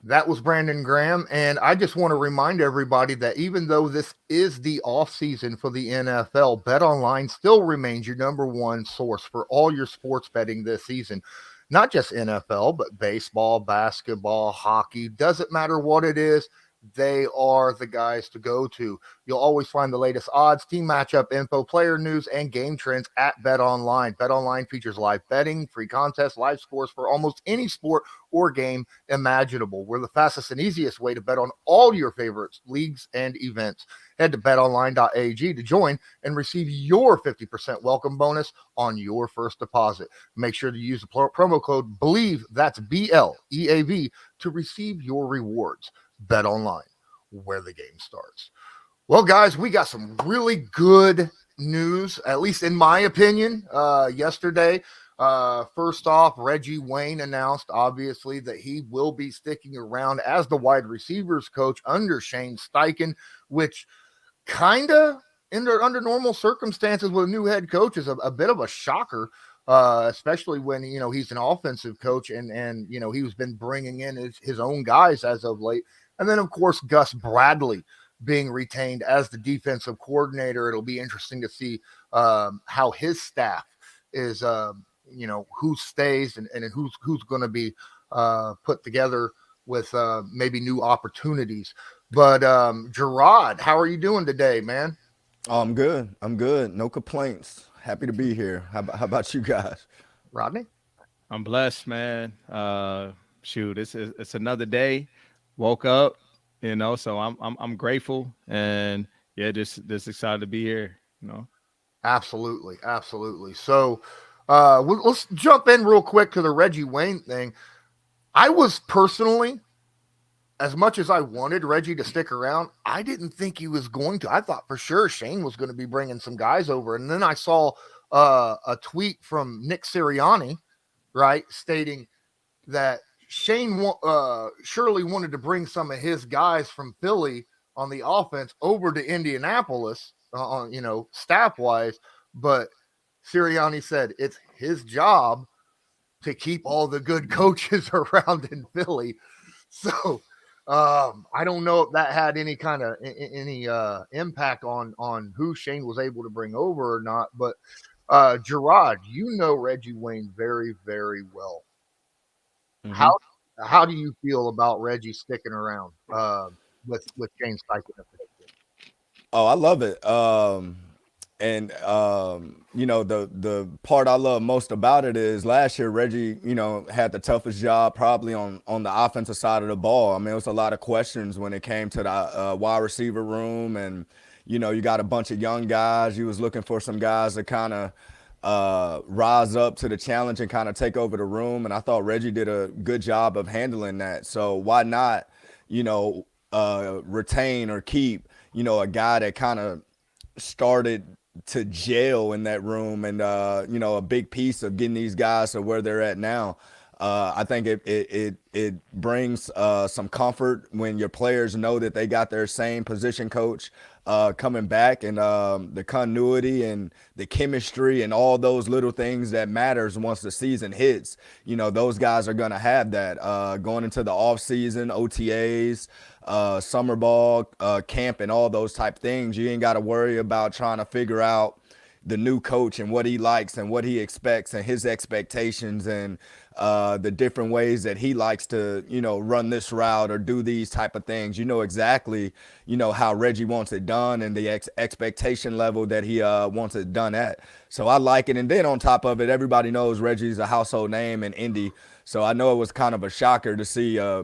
That was Brandon Graham, and I just want to remind everybody that even though this is the off season for the NFL, BetOnline still remains your number one source for all your sports betting this season. Not just NFL, but baseball, basketball, hockey, doesn't matter what it is. they are the guys to go to. You'll always find the latest odds, team matchup info, player news, and game trends at BetOnline. BetOnline features live betting, free contests, live scores for almost any sport or game imaginable. We're the fastest and easiest way to bet on all your favorite leagues and events. Head to betonline.ag to join and receive your 50% welcome bonus on your first deposit. Make sure to use the promo code BELIEVE, that's BLEAV, to receive your rewards. Bet Online, where the game starts. Well, guys, we got some really good news, at least in my opinion, yesterday. First off, Reggie Wayne announced, obviously, that he will be sticking around as the wide receivers coach under Shane Steichen, which kind of, under normal circumstances with a new head coach, is a bit of a shocker. Especially when, he's an offensive coach and he's been bringing in his own guys as of late. And then, of course, Gus Bradley being retained as the defensive coordinator. It'll be interesting to see how his staff is, who stays and who's going to be put together with maybe new opportunities. But Jerraud, how are you doing today, man? Oh, I'm good. No complaints. Happy to be here. How about you guys? Rodney? I'm blessed, man. Shoot, it's another day. Woke up, so I'm grateful, and just excited to be here. Absolutely. So let's jump in real quick to the Reggie Wayne thing. I was personally, as much as I wanted Reggie to stick around, I didn't think he was going to. I thought for sure Shane was going to be bringing some guys over, and then I saw a tweet from Nick Sirianni, right, stating that Shane surely wanted to bring some of his guys from Philly on the offense over to Indianapolis, staff-wise, but Sirianni said it's his job to keep all the good coaches around in Philly. So I don't know if that had any kind of impact on who Shane was able to bring over or not, but Jerraud, Reggie Wayne very, very well. Mm-hmm. How do you feel about Reggie sticking around with Shane Steichen? Oh, I love it. And the part I love most about it is last year Reggie, had the toughest job probably on the offensive side of the ball. I mean, it was a lot of questions when it came to the wide receiver room, and you got a bunch of young guys. You was looking for some guys to kind of rise up to the challenge and kind of take over the room. And I thought Reggie did a good job of handling that. So why not, retain or keep, a guy that kind of started to gel in that room and, a big piece of getting these guys to where they're at now. I think it brings some comfort when your players know that they got their same position coach coming back, and the continuity and the chemistry and all those little things that matters once the season hits. Those guys are going to have that going into the off season, OTAs, summer ball, camp, and all those type things. You ain't got to worry about trying to figure out the new coach and what he likes and what he expects and his expectations and the different ways that he likes to, run this route or do these type of things. Exactly, how Reggie wants it done and the expectation level that he wants it done at. So I like it. And then on top of it, everybody knows Reggie's a household name in Indy. So I know it was kind of a shocker to see a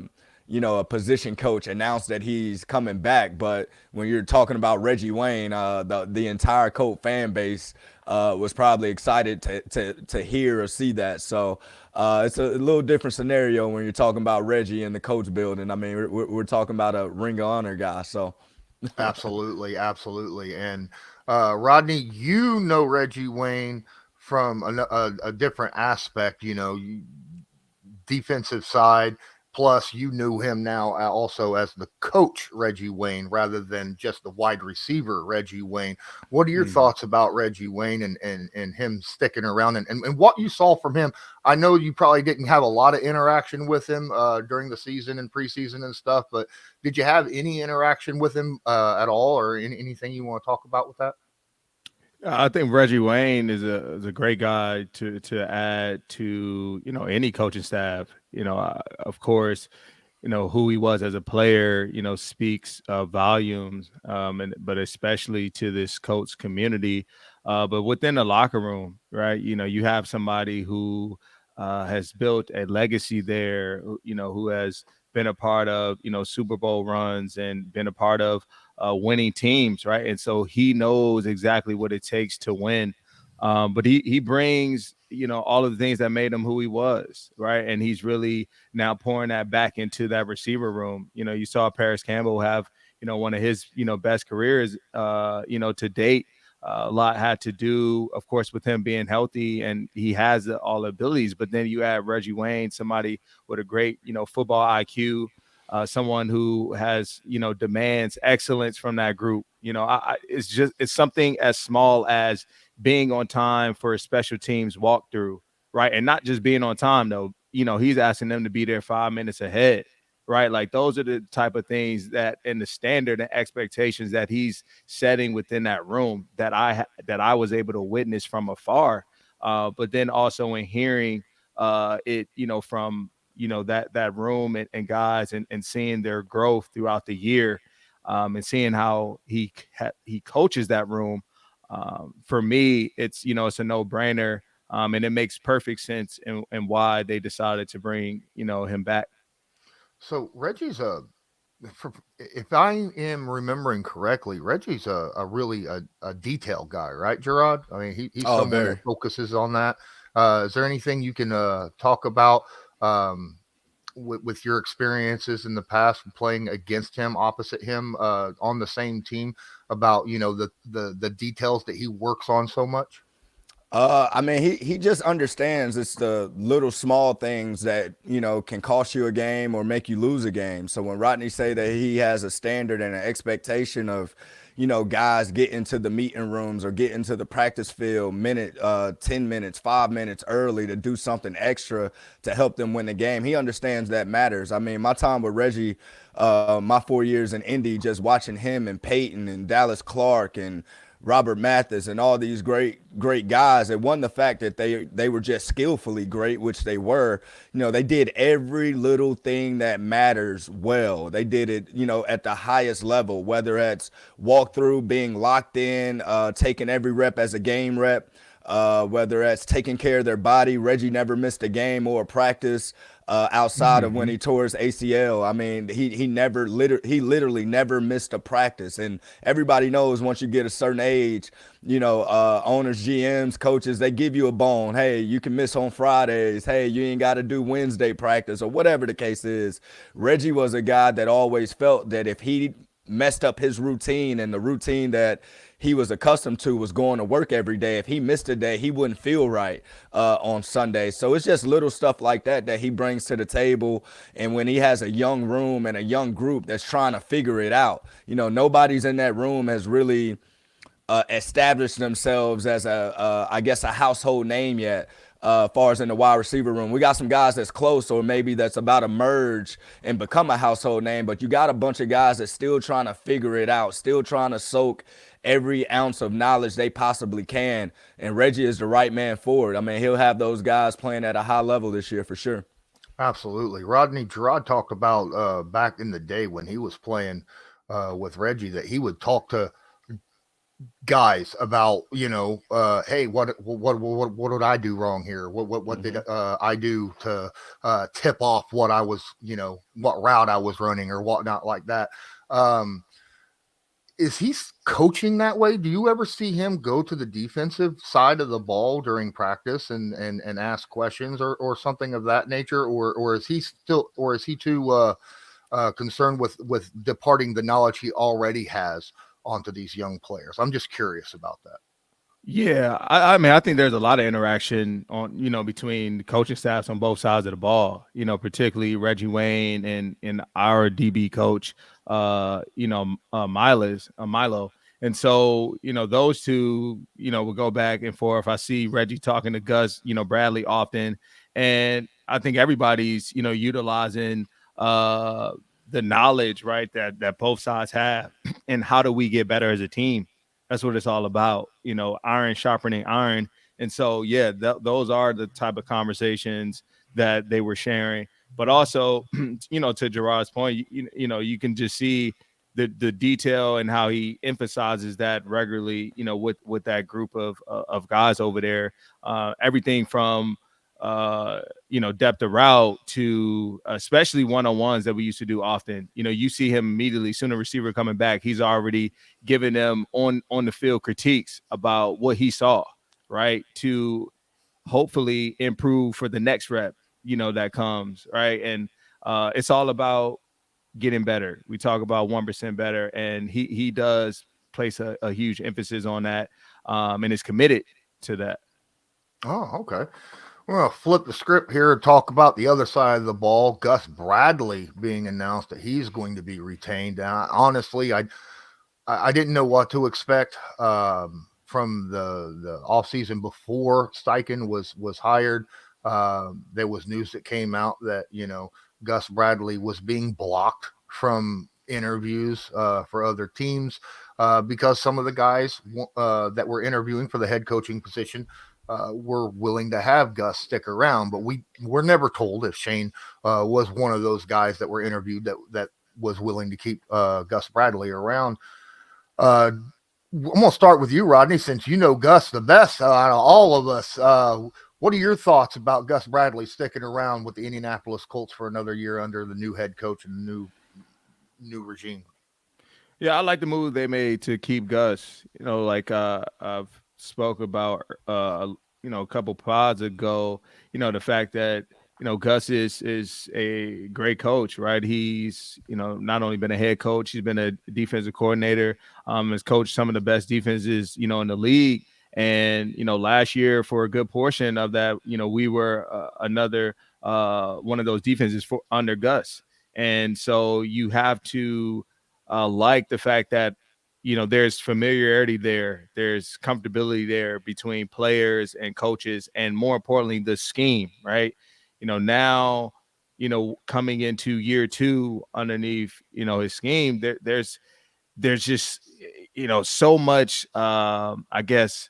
position coach announce that he's coming back. But when you're talking about Reggie Wayne, the entire Colt fan base was probably excited to hear or see that. So it's a little different scenario when you're talking about Reggie in the coach building. I mean, we're talking about a Ring of Honor guy. So absolutely. And Rodney, Reggie Wayne from a different aspect, defensive side. Plus, you knew him now also as the coach, Reggie Wayne, rather than just the wide receiver, Reggie Wayne. What are your thoughts about Reggie Wayne and him sticking around and what you saw from him? I know you probably didn't have a lot of interaction with him during the season and preseason and stuff, but did you have any interaction with him at all, or anything you want to talk about with that? I think Reggie Wayne is a great guy to add to any coaching staff. Of course, who he was as a player, speaks volumes, but especially to this Colts community. But within the locker room, right? You have somebody who has built a legacy there, who has been a part of, Super Bowl runs and been a part of winning teams, right? And so he knows exactly what it takes to win. But he brings, all of the things that made him who he was, right? And he's really now pouring that back into that receiver room. You saw Paris Campbell have, one of his, best careers, to date. A lot had to do, of course, with him being healthy, and he has all the abilities. But then you add Reggie Wayne, somebody with a great, football IQ, someone who has, demands excellence from that group. It's something as small as being on time for a special teams walkthrough, right? And not just being on time though. He's asking them to be there 5 minutes ahead, right? Like those are the type of things that, and the standard and expectations that he's setting within that room that I was able to witness from afar. But then also in hearing it, from that room and guys, and seeing their growth throughout the year, and seeing how he coaches that room. For me, it's a no brainer, and it makes perfect sense and why they decided to bring him back. So Reggie's if I am remembering correctly, Reggie's a really a detail guy, right, Jerraud? I mean, he's Oh, someone very. that focuses on that. Is there anything you can talk about with your experiences in the past playing against him, opposite him, on the same team, about the details that he works on so much? I mean, he just understands it's the little small things that can cost you a game or make you lose a game. So when Rodney say that he has a standard and an expectation of, guys get into the meeting rooms or get into the practice field 10 minutes, 5 minutes early to do something extra to help them win the game. He understands that matters. I mean, my time with Reggie, my 4 years in Indy, just watching him and Peyton and Dallas Clark and Robert Mathis and all these great guys. It wasn't the fact that they were just skillfully great, which they were. They did every little thing that matters well. They did it, at the highest level, whether it's walkthrough, being locked in, taking every rep as a game rep. Whether that's taking care of their body. Reggie never missed a game or a practice outside of when he tore his ACL. I mean, he literally never missed a practice. And everybody knows once you get a certain age, owners, GMs, coaches, they give you a bone. Hey, you can miss on Fridays. Hey, you ain't got to do Wednesday practice or whatever the case is. Reggie was a guy that always felt that if he messed up his routine and the routine that he was accustomed to was going to work every day. If he missed a day, he wouldn't feel right on Sunday. So it's just little stuff like that he brings to the table. And when he has a young room and a young group that's trying to figure it out, nobody's in that room has really established themselves as I guess a household name yet. Far as in the wide receiver room, we got some guys that's close, or maybe that's about to merge and become a household name. But you got a bunch of guys that's still trying to figure it out, still trying to soak every ounce of knowledge they possibly can. And Reggie is the right man for it. I mean, he'll have those guys playing at a high level this year for sure. Absolutely. Rodney Jerraud talked about back in the day when he was playing with Reggie, that he would talk to guys about, hey, what did I do wrong here? What did I do to tip off what I was, what route I was running or whatnot like that. Is he coaching that way? Do you ever see him go to the defensive side of the ball during practice and ask questions or something of that nature? Or is he too concerned with departing the knowledge he already has onto these young players? I'm just curious about that. Yeah, I mean, I think there's a lot of interaction on, between the coaching staffs on both sides of the ball. Particularly Reggie Wayne and our DB coach, Milo. And so, those two, will go back and forth. I see Reggie talking to Gus, Bradley often, and I think everybody's, utilizing the knowledge, right, that both sides have, and how do we get better as a team. That's what it's all about, iron sharpening iron. And so, yeah, those are the type of conversations that they were sharing. but also, you know, to Jerraud's point, you know, you can just see the detail and how he emphasizes that regularly, you know, with that group of guys over there. Everything from you know, depth of route to especially one-on-ones that we used to do often. You know, you see him immediately, soon a receiver coming back, he's already giving them on the field critiques about what he saw, right? To hopefully improve for the next rep, you know, that comes, right? And it's all about getting better. We talk about 1% better, and he does place a huge emphasis on that, and is committed to that. Oh, okay. Well, flip the script here and talk about the other side of the ball. Gus Bradley being announced that he's going to be retained. Honestly, I didn't know what to expect from the offseason before Steichen was hired. There was news that came out that, you know, Gus Bradley was being blocked from interviews for other teams because some of the guys that were interviewing for the head coaching position were willing to have Gus stick around. But we were never told if Shane was one of those guys that were interviewed that was willing to keep Gus Bradley around. I'm going to start with you, Rodney, since you know Gus the best out of all of us. What are your thoughts about Gus Bradley sticking around with the Indianapolis Colts for another year under the new head coach and the new regime? Yeah, I like the move they made to keep Gus. You know, like I've spoke about you know, a couple pods ago, you know, the fact that, you know, Gus is a great coach, right? He's, you know, not only been a head coach, he's been a defensive coordinator, has coached some of the best defenses, you know, in the league. And, you know, last year for a good portion of that, you know, we were another one of those defenses for under Gus. And so you have to like the fact that, you know, there's familiarity there, there's comfortability there between players and coaches, and more importantly, the scheme, right? You know, now, you know, coming into year two underneath, you know, his scheme, there's just, you know, so much, I guess,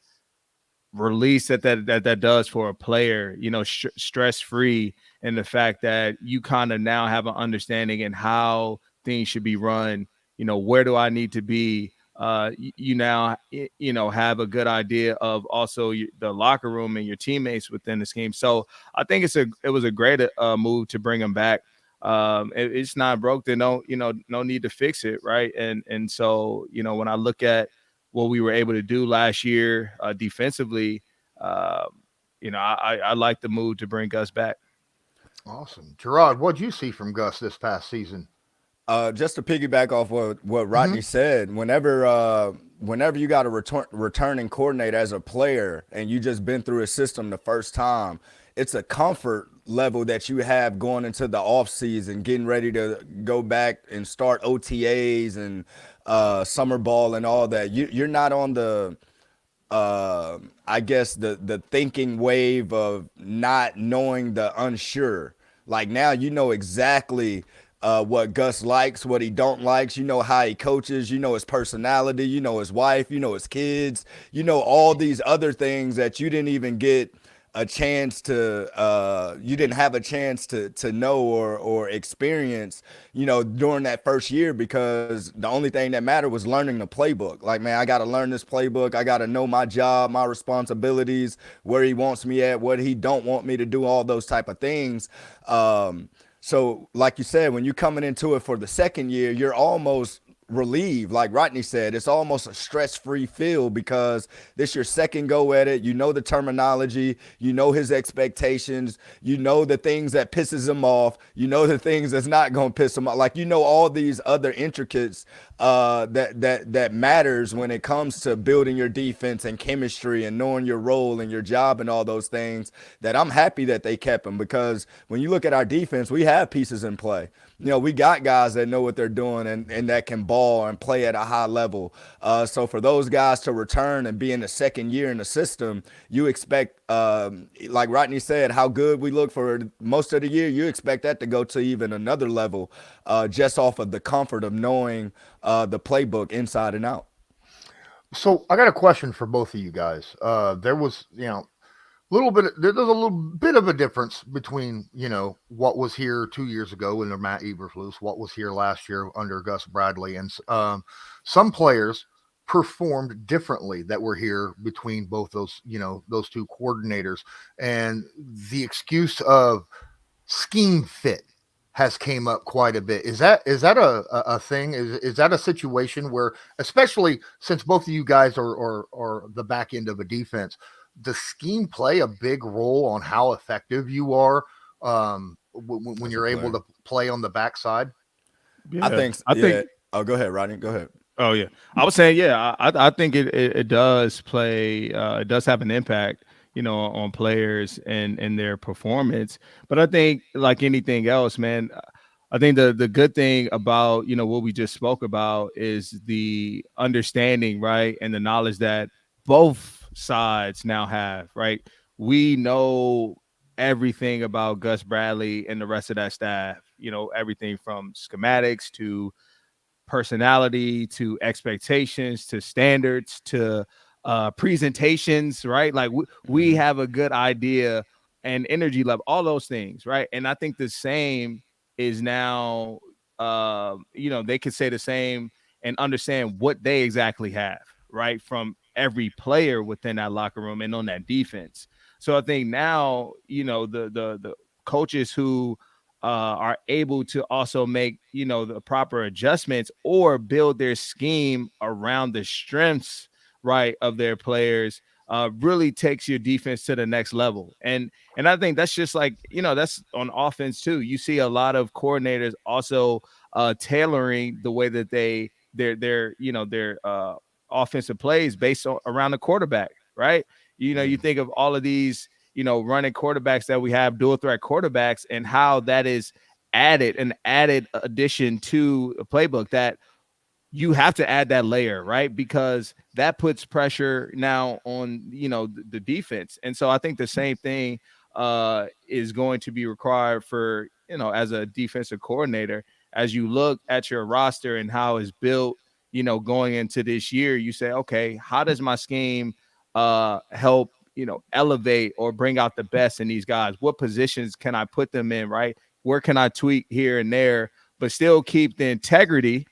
release that does for a player, you know, stress free, and the fact that you kind of now have an understanding in how things should be run. You know, where do I need to be? You now, you know, have a good idea of also the locker room and your teammates within the scheme. So I think it was a great move to bring him back. It's not broke, then no need to fix it, right? And so, you know, when I look at what we were able to do last year defensively, you know, I like the move to bring Gus back. Awesome. Jerraud, what'd you see from Gus this past season? Just to piggyback off what Rodney said, whenever you got a returning coordinator as a player and you just been through a system the first time, it's a comfort level that you have going into the off season, getting ready to go back and start OTAs and summer ball and all that. You're not on the I guess the thinking wave of not knowing the unsure. Like now you know exactly what Gus likes, what he don't likes. You know how he coaches. You know his personality. You know his wife. You know his kids. You know all these other things that you didn't even get a chance to you didn't have a chance to know or experience, you know, during that first year, because the only thing that mattered was learning the playbook. Like, man, I got to learn this playbook. I got to know my job, my responsibilities, where he wants me at, what he don't want me to do, all those type of things. So like you said, when you're coming into it for the second year, you're almost relieved. Like Rodney said, it's almost a stress-free feel because this your second go at it. You know the terminology, you know his expectations, you know the things that pisses him off, you know the things that's not going to piss him off. Like, you know, all these other intricates that matters when it comes to building your defense and chemistry and knowing your role and your job and all those things, that I'm happy that they kept him, because when you look at our defense, we have pieces in play. You know, we got guys that know what they're doing and that can ball and play at a high level. So for those guys to return and be in the second year in the system, you expect, like Rodney said, how good we look for most of the year, you expect that to go to even another level, just off of the comfort of knowing the playbook inside and out. So I got a question for both of you guys. There was, you know, There's a little bit of a difference between, what was here 2 years ago under Matt Eberflus, what was here last year under Gus Bradley, and some players performed differently that were here between both those two coordinators, and the excuse of scheme fit has came up quite a bit. Is that a thing? Is that a situation where, especially since both of you guys are the back end of a defense, does scheme play a big role on how effective you are when you're able to play on the backside? I think. Yeah. Oh, go ahead, Rodney. Go ahead. Oh yeah, I was saying I think it does play. It does have an impact, on players and their performance. But I think, like anything else, man, I think the good thing about what we just spoke about is the understanding, right, and the knowledge that both sides now have, right. We know everything about Gus Bradley and the rest of that staff. Everything from schematics to personality to expectations to standards to presentations, right? Like we have a good idea and energy level, all those things, right? And I think the same is now, they could say the same and understand what they exactly have, right? From every player within that locker room and on that defense. So I think now, the coaches who are able to also make the proper adjustments or build their scheme around the strengths, right, of their players, really takes your defense to the next level. And I think that's just like, that's on offense too. You see a lot of coordinators also tailoring the way that their offensive plays based on around the quarterback, right? You think of all of these running quarterbacks that we have, dual threat quarterbacks, and how that is an added addition to a playbook that you have to add that layer, right? Because that puts pressure now on, the defense. And so I think the same thing is going to be required for, as a defensive coordinator, as you look at your roster and how it's built, going into this year, you say, okay, how does my scheme help, elevate or bring out the best in these guys? What positions can I put them in, right? Where can I tweak here and there, but still keep the integrity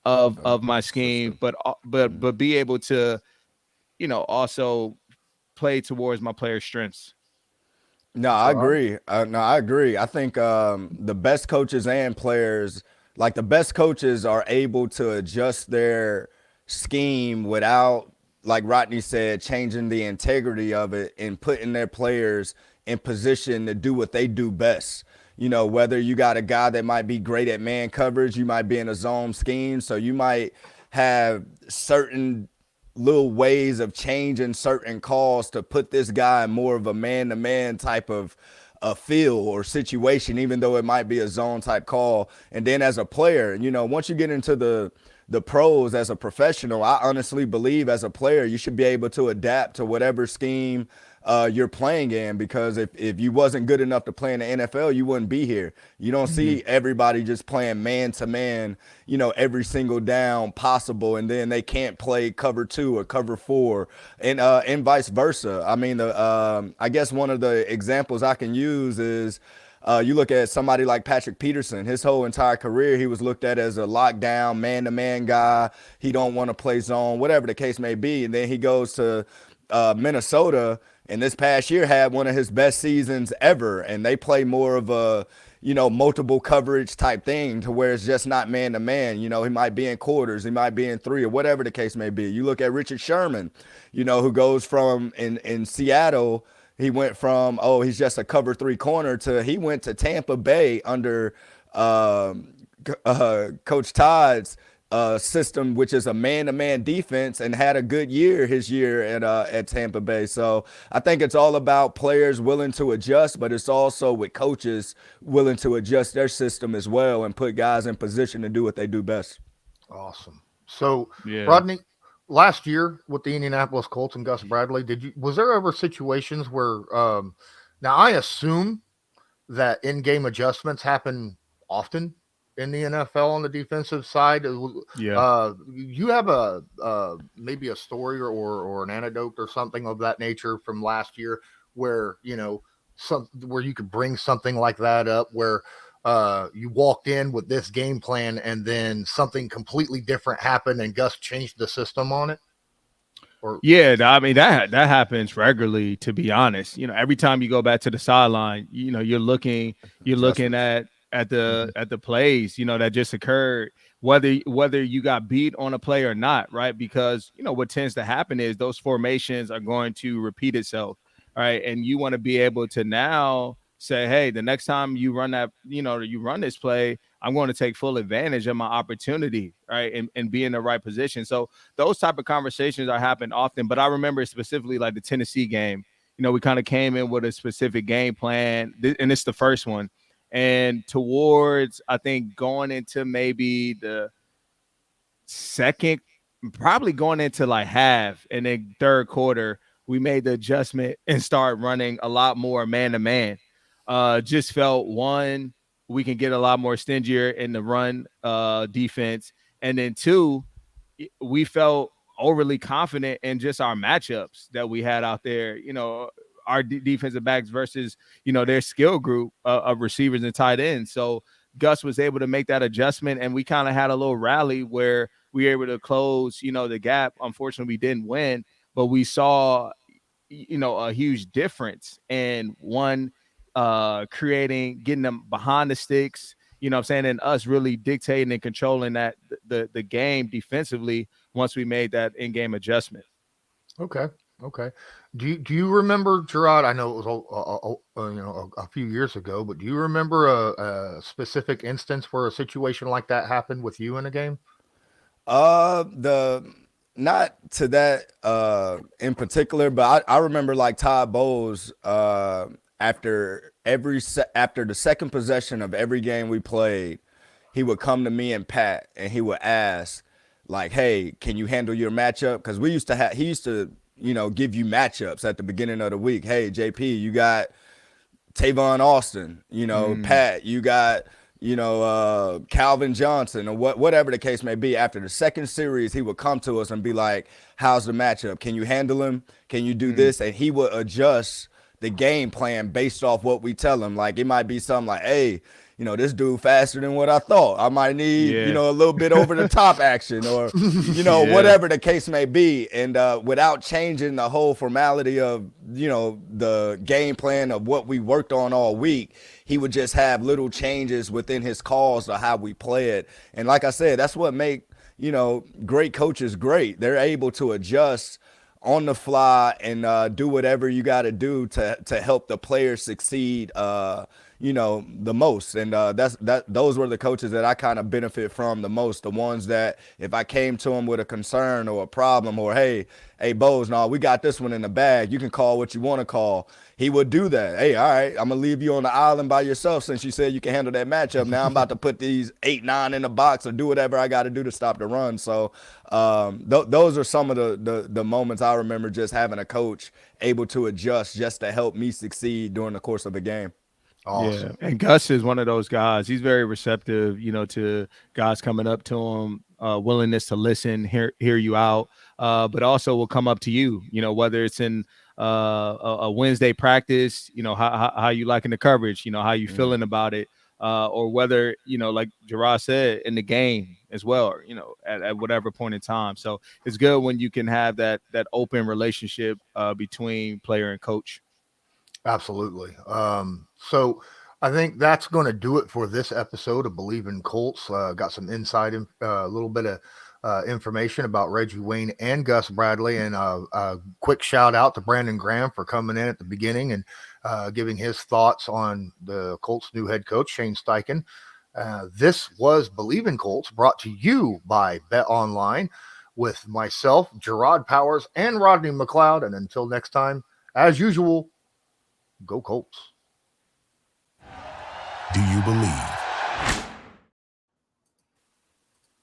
of my scheme, but be able to, also play towards my players' strengths. No, I agree. I agree. I think the best coaches and players, like the best coaches, are able to adjust their scheme without, like Rodney said, changing the integrity of it and putting their players in position to do what they do best. Whether you got a guy that might be great at man coverage, you might be in a zone scheme, so you might have certain little ways of changing certain calls to put this guy in more of a man-to-man type of a feel or situation, even though it might be a zone type call. And then as a player, once you get into the pros as a professional, I honestly believe as a player, you should be able to adapt to whatever scheme you're playing in, because if you wasn't good enough to play in the NFL, you wouldn't be here. You don't see everybody just playing man to man, every single down possible, and then they can't play cover 2 or cover 4, and vice versa. I mean, I guess one of the examples I can use is you look at somebody like Patrick Peterson. His whole entire career, he was looked at as a lockdown, man-to-man guy. He don't want to play zone, whatever the case may be. And then he goes to Minnesota, and this past year had one of his best seasons ever. And they play more of a, multiple coverage type thing, to where it's just not man-to-man. He might be in quarters, he might be in 3, or whatever the case may be. You look at Richard Sherman, who goes from in Seattle. He went from, he's just a cover 3 corner, to he went to Tampa Bay under Coach Todd's system, which is a man-to-man defense, and had a good year his year at Tampa Bay. So I think it's all about players willing to adjust, but it's also with coaches willing to adjust their system as well and put guys in position to do what they do best. Awesome. So, yeah. Rodney, last year with the Indianapolis Colts and Gus Bradley, was there ever situations where now I assume that in-game adjustments happen often in the NFL on the defensive side? Yeah. You have maybe a story or an anecdote or something of that nature from last year where, where you could bring something like that up where you walked in with this game plan and then something completely different happened and Gus changed the system on it? Or yeah, I mean that happens regularly, to be honest. Every time you go back to the sideline, you're looking Adjustments. at Mhm. the plays, that just occurred, whether you got beat on a play or not, right? Because what tends to happen is those formations are going to repeat itself, right? And you want to be able to now say, hey, the next time you run that, you run this play, I'm going to take full advantage of my opportunity, right? And be in the right position. So those type of conversations are happening often. But I remember specifically like the Tennessee game. We kind of came in with a specific game plan, and it's the first one. And towards, I think, going into maybe the second, probably going into like half, and then third quarter, we made the adjustment and start running a lot more man to man. Just felt, one, we can get a lot more stingier in the run defense, and then two, we felt overly confident in just our matchups that we had out there. Our defensive backs versus their skill group of receivers and tight ends. So Gus was able to make that adjustment, and we kind of had a little rally where we were able to close the gap. Unfortunately, we didn't win, but we saw a huge difference in one, getting them behind the sticks, what I'm saying, and us really dictating and controlling that the game defensively once we made that in-game adjustment. Okay. Okay. Do you remember, Jerraud? I know it was a few years ago, but do you remember a specific instance where a situation like that happened with you in a game? The Not to that in particular, but I remember like Todd Bowles after after the second possession of every game we played, he would come to me and Pat and he would ask like, "Hey, can you handle your matchup?" Because he used to give you matchups at the beginning of the week. Hey, JP, you got Tavon Austin, Pat, you got, Calvin Johnson, or whatever the case may be. After the second series, he would come to us and be like, how's the matchup? Can you handle him? Can you do this? And he would adjust the game plan based off what we tell him. Like, it might be something like, hey, this dude faster than what I thought. I might need, a little bit over the top action, or, whatever the case may be. And without changing the whole formality of, the game plan of what we worked on all week, he would just have little changes within his calls to how we play it. And like I said, that's what make, great coaches great. They're able to adjust on the fly and do whatever you got to do to help the players succeed, the most. And those were the coaches that I kind of benefit from the most. The ones that if I came to them with a concern or a problem, or hey, Bose, no, we got this one in the bag, you can call what you want to call. He would do that. Hey, all right, I'm gonna leave you on the island by yourself since you said you can handle that matchup. Now I'm about to put these 8-9 in the box or do whatever I got to do to stop the run. So those are some of the moments I remember, just having a coach able to adjust just to help me succeed during the course of a game. Awesome. Yeah, and Gus is one of those guys. He's very receptive, to guys coming up to him, willingness to listen, hear you out, but also will come up to you, whether it's in a Wednesday practice, how you liking the coverage, how you feeling about it, or whether, like Jerraud said, in the game as well, or, at whatever point in time. So it's good when you can have that open relationship between player and coach. Absolutely. So I think that's going to do it for this episode of Believe in Colts. Got some insight, a little bit of information about Reggie Wayne and Gus Bradley, and a quick shout out to Brandon Graham for coming in at the beginning and giving his thoughts on the Colts' new head coach, Shane Steichen. This was Believe in Colts, brought to you by Bet Online with myself, Jerraud Powers, and Rodney McLeod. And until next time, as usual, go Colts. Do you believe?